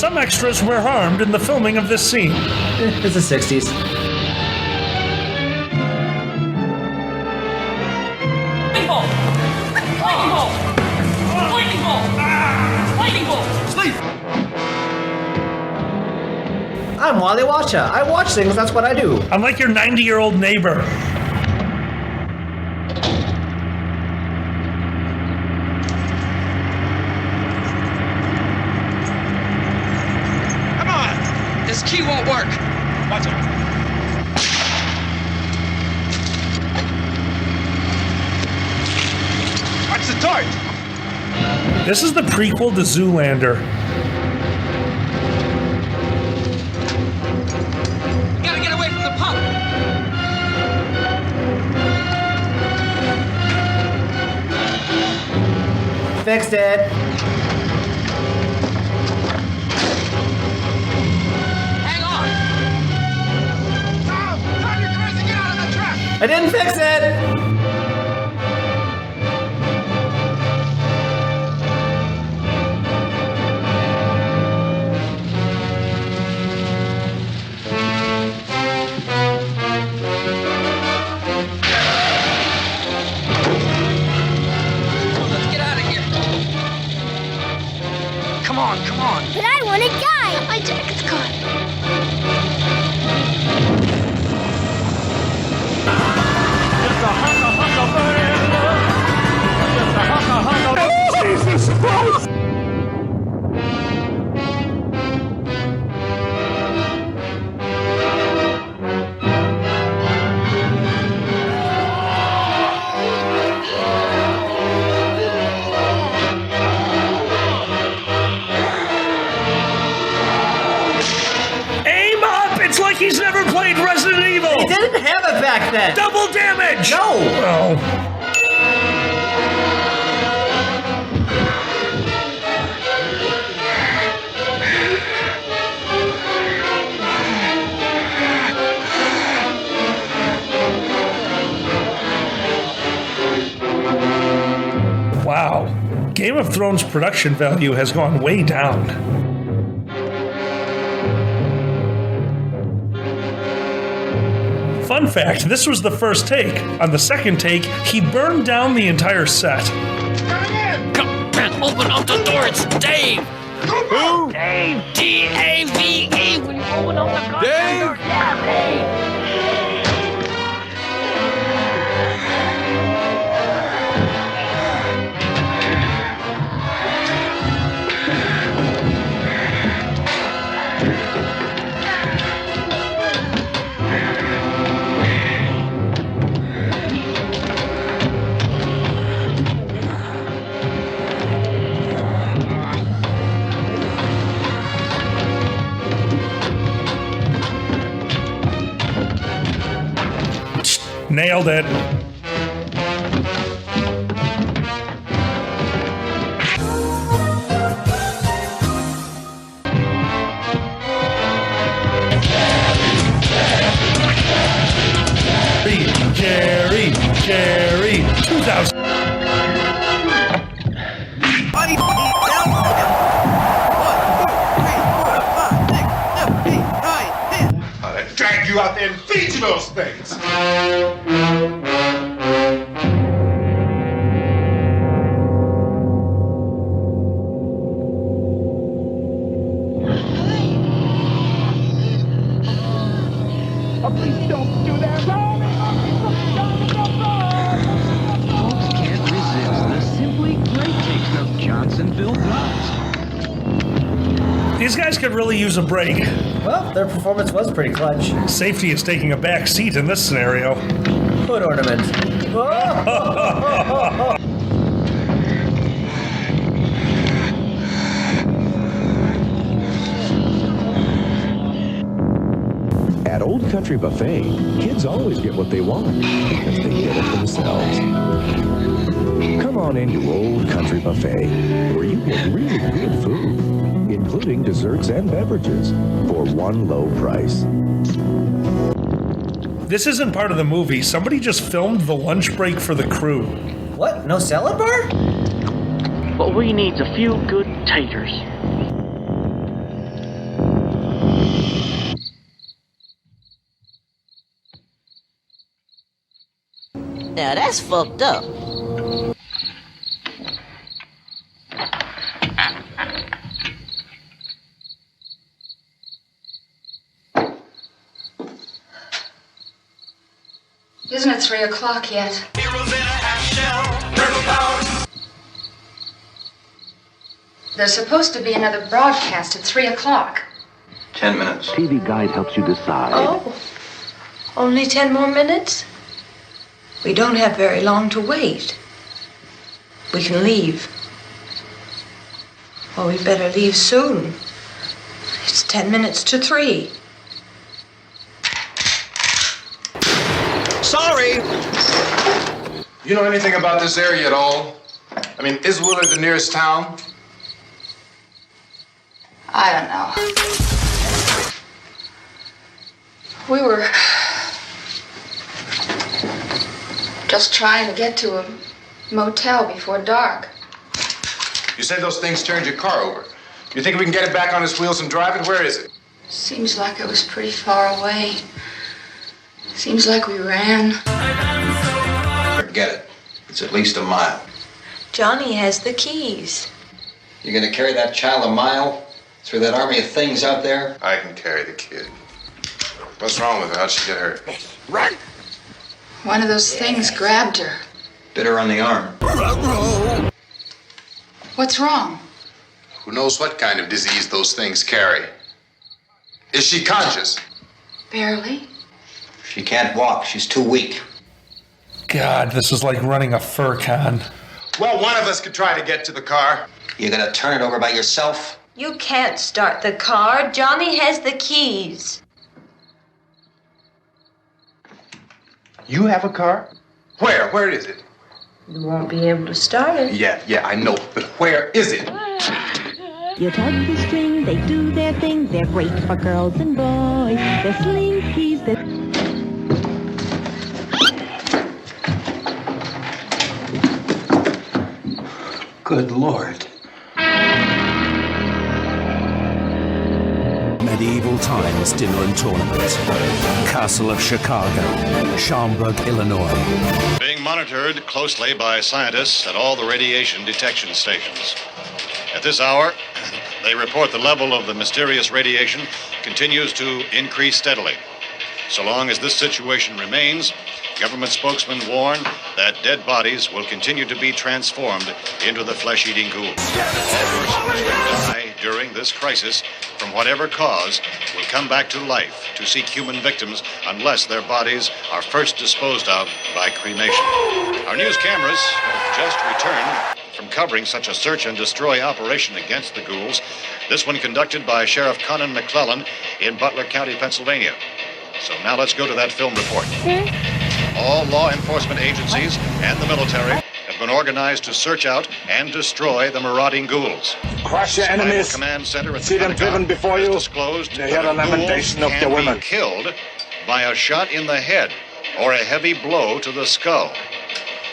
Some extras were harmed in the filming of this scene. It's the 60s. I'm Wally Watcha. I watch things, that's what I do. I'm like your 90-year-old neighbor. Come on! This key won't work. Watch it. Watch the torch! This is the prequel to Zoolander. Gotta get away from the pump. Fixed it. Hang on. Tom, you're crazy. Get out of the truck. I didn't fix it. Let's get out of here. Come on, come on. But I want a guy. My jacket's caught. Jesus Christ! Aim up! It's like he's never played Resident Evil! He didn't have it back then. Double damage! No! Oh. Wow. Game of Thrones production value has gone way down. Fun fact, this was the first take. On the second take, he burned down the entire set. Come, man, open up the door. It's Dave. Who? Dave. D-A-V-E. Will you open up the goddamn Dave? door? Yeah, Dave. Nailed it. Jerry, 2000. I dragged you out there and feed you those things. Please don't do that. Folks can't resist the simply great taste of Johnsonville Bloods. These guys could really use a break. Well, their performance was pretty clutch. Safety is taking a back seat in this scenario. Foot ornament. At Old Country Buffet, kids always get what they want because they get it themselves. Come on into Old Country Buffet, where you get really good food, including desserts and beverages, for one low price. This isn't part of the movie. Somebody just filmed the lunch break for the crew. What? No salad bar? What we need's a few good taters. Now that's fucked up. Isn't it 3 o'clock yet? There's supposed to be another broadcast at 3 o'clock. 10 minutes. TV Guide helps you decide. Oh, only 10 more minutes? We don't have very long to wait. We can leave. Well, we better leave soon. It's 10 minutes to 3. Sorry! You know anything about this area at all? I mean, is Willard the nearest town? I don't know. We were just trying to get to a motel before dark. You said those things turned your car over. You think we can get it back on its wheels and drive it? Where is it? Seems like it was pretty far away. Seems like we ran. Forget it. It's at least a mile. Johnny has the keys. You're gonna carry that child a mile through that army of things out there? I can carry the kid. What's wrong with her? How'd she get hurt? Right. One of those things grabbed her. Bit her on the arm. What's wrong? Who knows what kind of disease those things carry? Is she conscious? Barely. She can't walk. She's too weak. God, this is like running a fur con. Well, one of us could try to get to the car. You gonna turn it over by yourself? You can't start the car. Johnny has the keys. You have a car? Where? Where is it? You won't be able to start it. Yeah, I know. But where is it? You tug the string, they do their thing. They're great for girls and boys. They're slinkies, they're... Good Lord. Medieval times dinner and tournament. Castle of Chicago, Schaumburg, Illinois. Being monitored closely by scientists at all the radiation detection stations. At this hour, they report the level of the mysterious radiation continues to increase steadily. So long as this situation remains, government spokesmen warn that dead bodies will continue to be transformed into the flesh-eating ghouls. All persons who die during this crisis, from whatever cause, will come back to life to seek human victims unless their bodies are first disposed of by cremation. Our news cameras have just returned from covering such a search and destroy operation against the ghouls, this one conducted by Sheriff Conan McClellan in Butler County, Pennsylvania. So now let's go to that film report. All law enforcement agencies and the military have been organized to search out and destroy the marauding ghouls. Crush your enemies. Command center at See them driven before you. Disclosed They hear the lamentation of the women. Killed by a shot in the head or a heavy blow to the skull.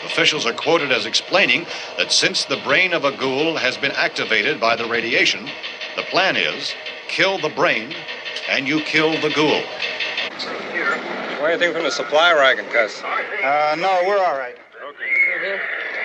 Officials are quoted as explaining that since the brain of a ghoul has been activated by the radiation, the plan is kill the brain and you kill the ghoul. Anything from the supply wagon, Cuss? No, we're all right.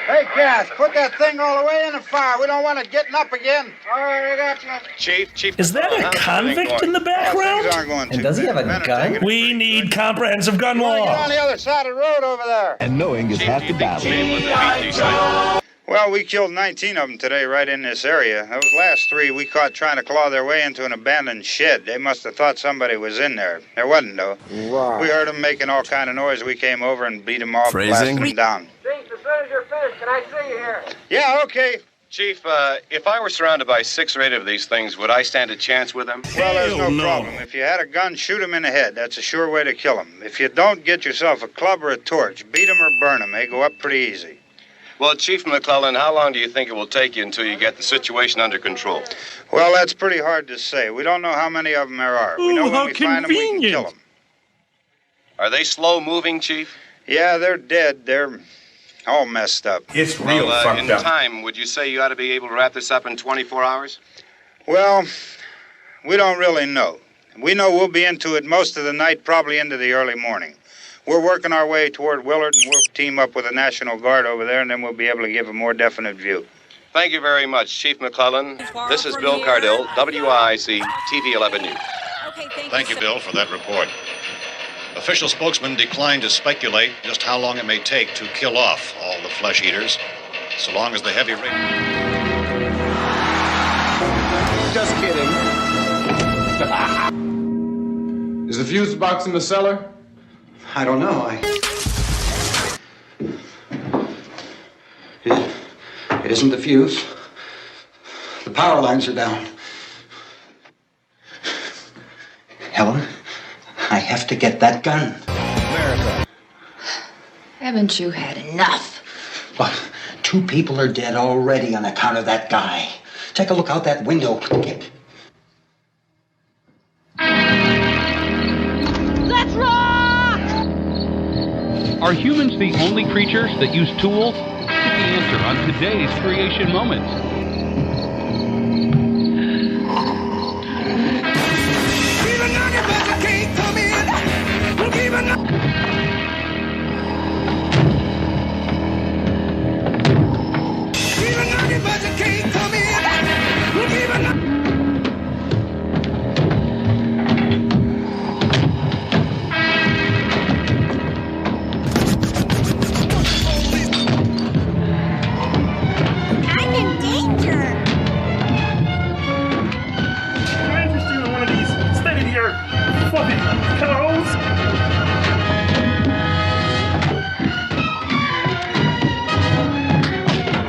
Hey, Cass, put that thing all the way in the fire. We don't want it getting up again. All right, I got you. Chief. Is that a convict in the background? And does he have a gun? We need comprehensive gun Get on law. the other side of the road over there. And knowing is half the battle. Well, we killed 19 of them today right in this area. Those last 3 we caught trying to claw their way into an abandoned shed. They must have thought somebody was in there. There wasn't, though. Wow. We heard them making all kind of noise. We came over and beat them off, Phrasing? blasted them down. Chief, as soon as you're finished, can I see you here? Yeah, okay. Chief, if I were surrounded by 6 or 8 of these things, would I stand a chance with them? Well, there's no problem. If you had a gun, shoot them in the head. That's a sure way to kill them. If you don't, get yourself a club or a torch. Beat them or burn them. They go up pretty easy. Well, Chief McClellan, how long do you think it will take you until you get the situation under control? Well, that's pretty hard to say. We don't know how many of them there are. We know when we find them, we can kill them. Are they slow-moving, Chief? Yeah, they're dead. They're all messed up. It's real fucked in up. time, would you say you ought to be able to wrap this up in 24 hours? Well, we don't really know. We know we'll be into it most of the night, probably into the early morning. We're working our way toward Willard, and we'll team up with the National Guard over there, and then we'll be able to give a more definite view. Thank you very much, Chief McClellan. This is Bill Cardill, WIC TV 11 News. Thank you, Bill, for that report. Official spokesman declined to speculate just how long it may take to kill off all the flesh eaters, so long as the heavy rain... Just kidding. Is the fuse box in the cellar? I don't know. It isn't the fuse. The power lines are down. Helen, I have to get that gun. America. Haven't you had enough? Look, 2 people are dead already on account of that guy. Take a look out that window. Let's rock! Are humans the only creatures that use tools? Get the answer on today's Creation Moments.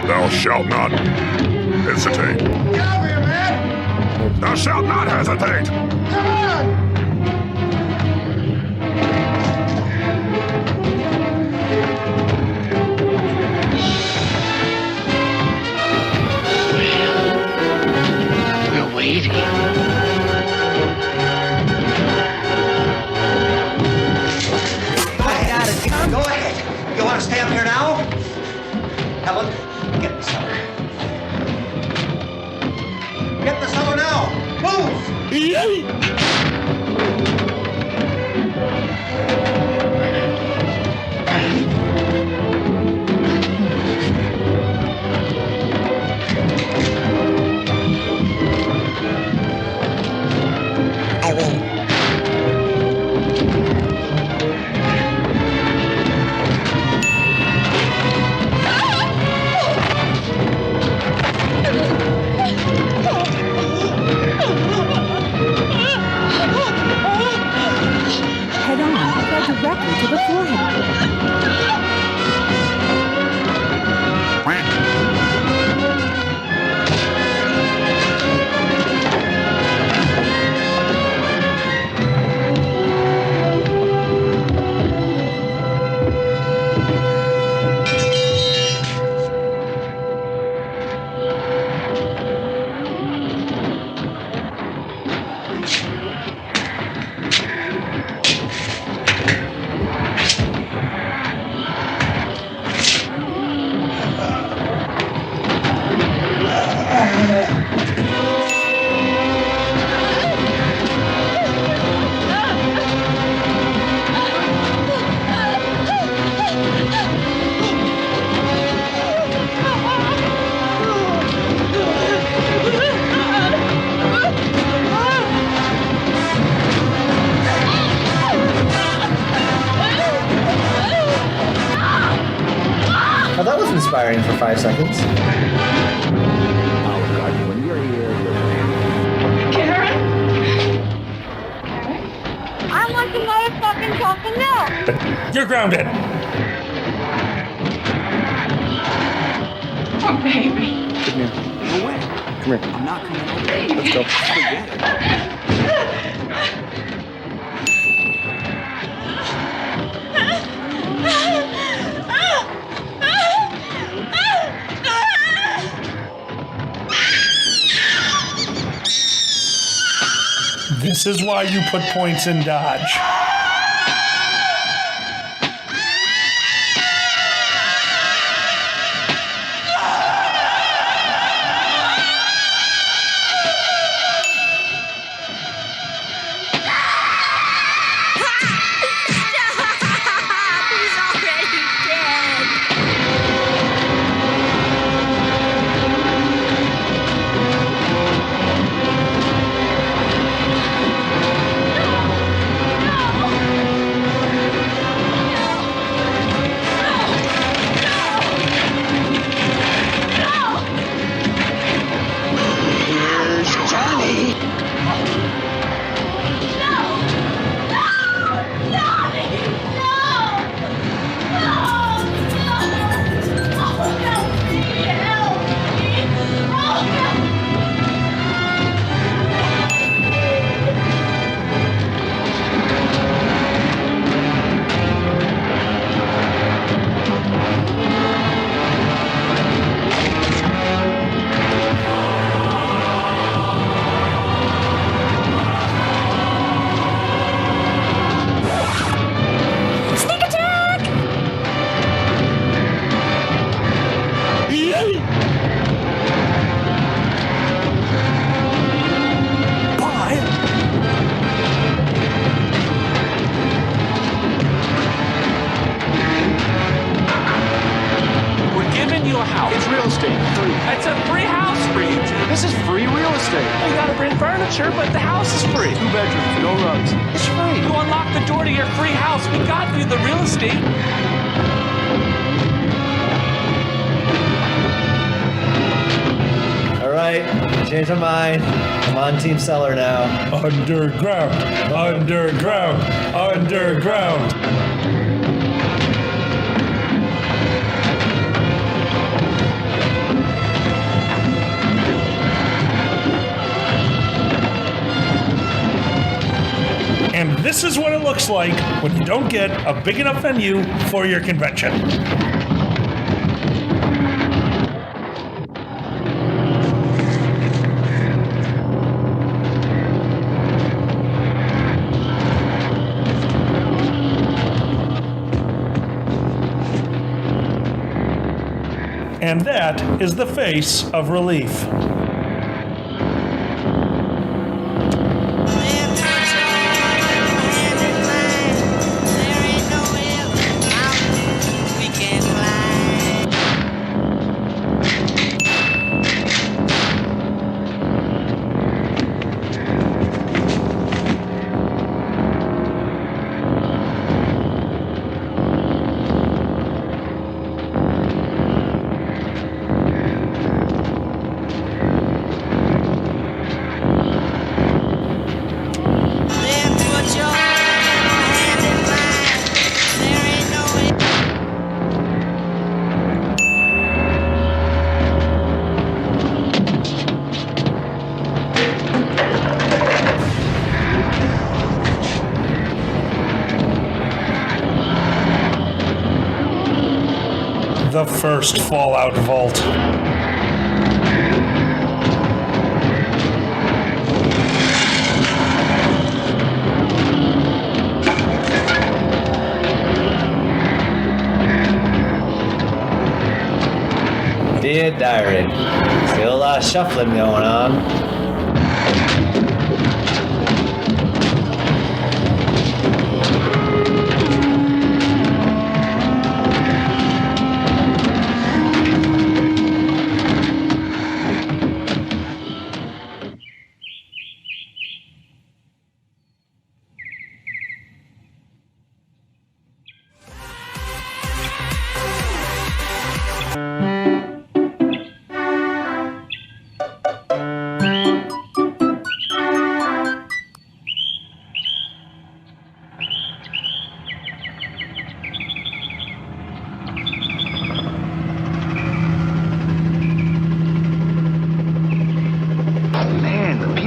Thou shalt not hesitate. Get over here, man! Thou shalt not hesitate. Come on! We're waiting. Go ahead. You want to stay up here now? Helen, get the cellar. Get the cellar now. Move! I will. Head on, go directly to the forehead. Now that was inspiring for 5 seconds. When you're here, Karen? I want some motherfucking chocolate milk. You're grounded. Oh, baby. Come here. No way. Come here. I'm not coming over. Let's go. Forget it. This is why you put points in dodge. drugs. It's free. You unlock the door to your free house. We got you the real estate. All right, change my mind. I'm on Team Seller now. Underground, underground, underground. And this is what it looks like when you don't get a big enough venue for your convention. And that is the face of relief. The first Fallout vault. Dear Diary, still a lot of shuffling going on.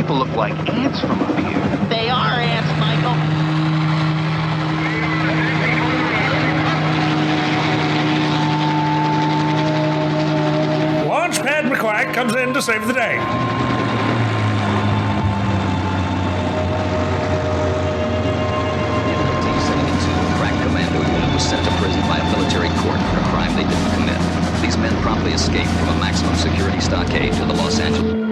Look like ants from up here. They are ants, Michael. Launchpad McQuack comes in to save the day. D-72 crack commando unit was sent to prison by a military court for a crime they didn't commit. These men promptly escaped from a maximum security stockade to the Los Angeles.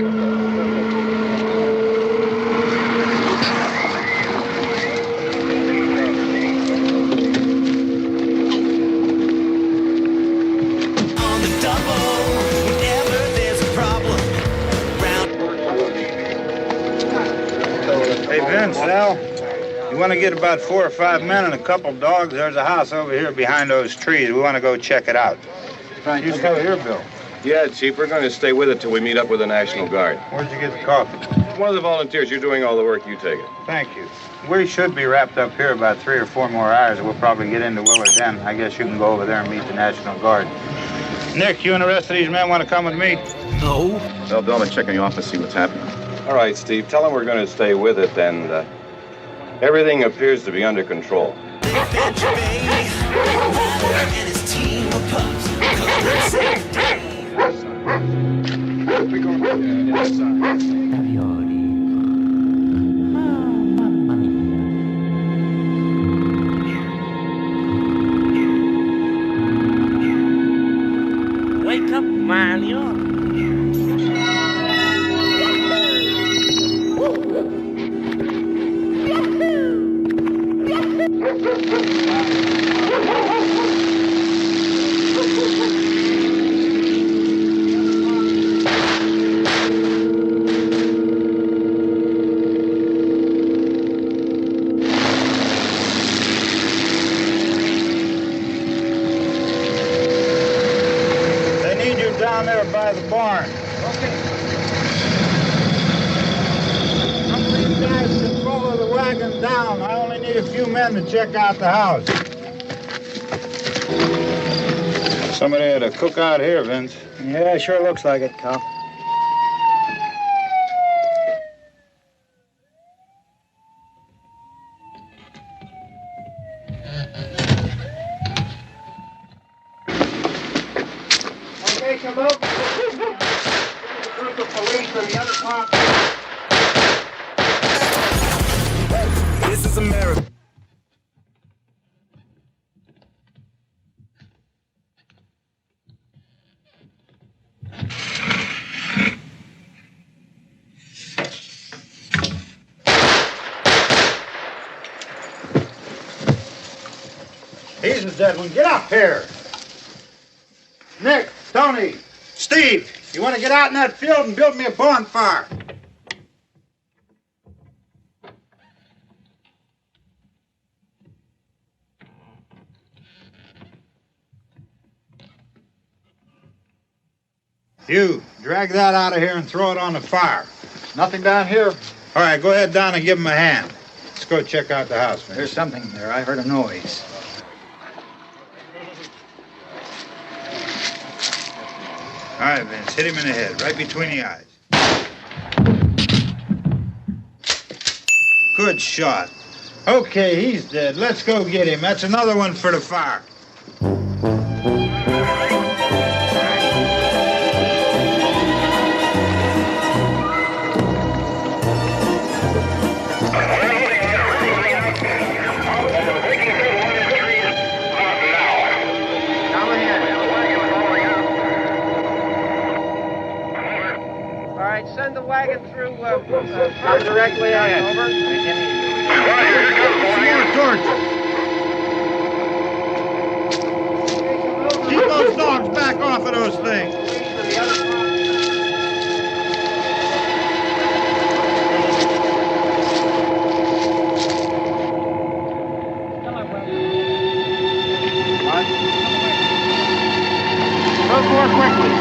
Hey, Vince, Al, you want to get about 4 or 5 men and a couple dogs? There's a house over here behind those trees. We want to go check it out. Right, You still here, Bill? Yeah, Chief, we're going to stay with it till we meet up with the National Guard. Where'd you get the coffee? One of the volunteers, you're doing all the work, you take it. Thank you. We should be wrapped up here about 3 or 4 more hours. We'll probably get into Willard's End. I guess you can go over there and meet the National Guard. Nick, you and the rest of these men want to come with me? No. Well, Bill, let's check in the office, see what's happening. All right, Steve, tell them we're going to stay with it, and everything appears to be under control. Wake up, Mario. barn. Okay. Some of these guys can follow the wagon down. I only need a few men to check out the house. Somebody had a cookout here, Vince. Yeah, it sure looks like it, Cop. Okay, come up. A group of police from the other part. This is America. He's the dead one. Get up here. Nick, Tony, Steve, you want to get out in that field and build me a bonfire? You, drag that out of here and throw it on the fire. Nothing down here. All right, go ahead down and give him a hand. Let's go check out the house, man. There's something there. I heard a noise. All right, Vince, hit him in the head, right between the eyes. Good shot. Okay, he's dead. Let's go get him. That's another one for the fire. Send the wagon through directly on over. More torches. Keep those dogs back off of those things. Move more quickly.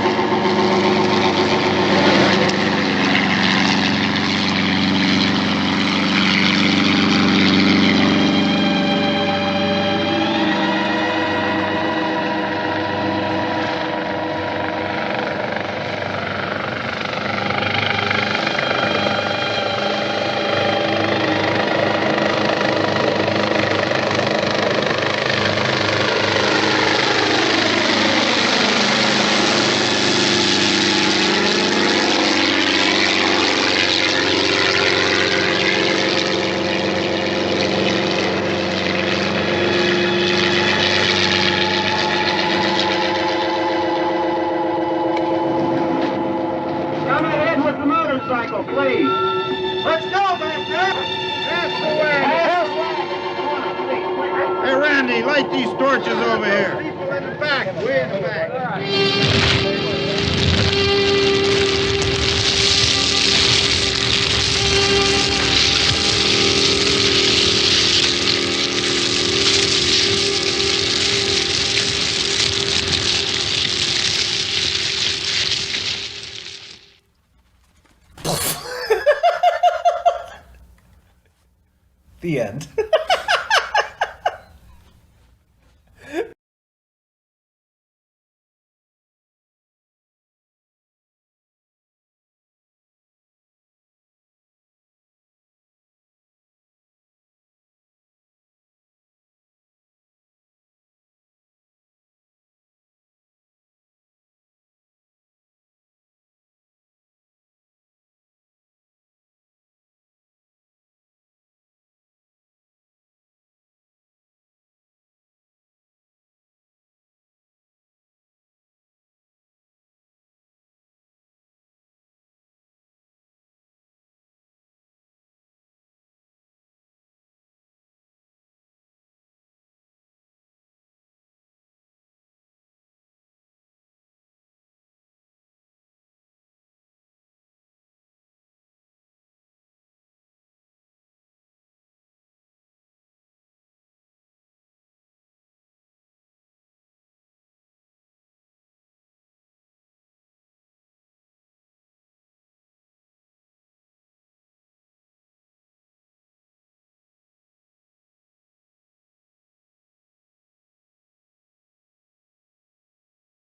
Please. Let's go back there. That's the way. Hey, Randy, light these torches over here. People in the back, way in the back. The end.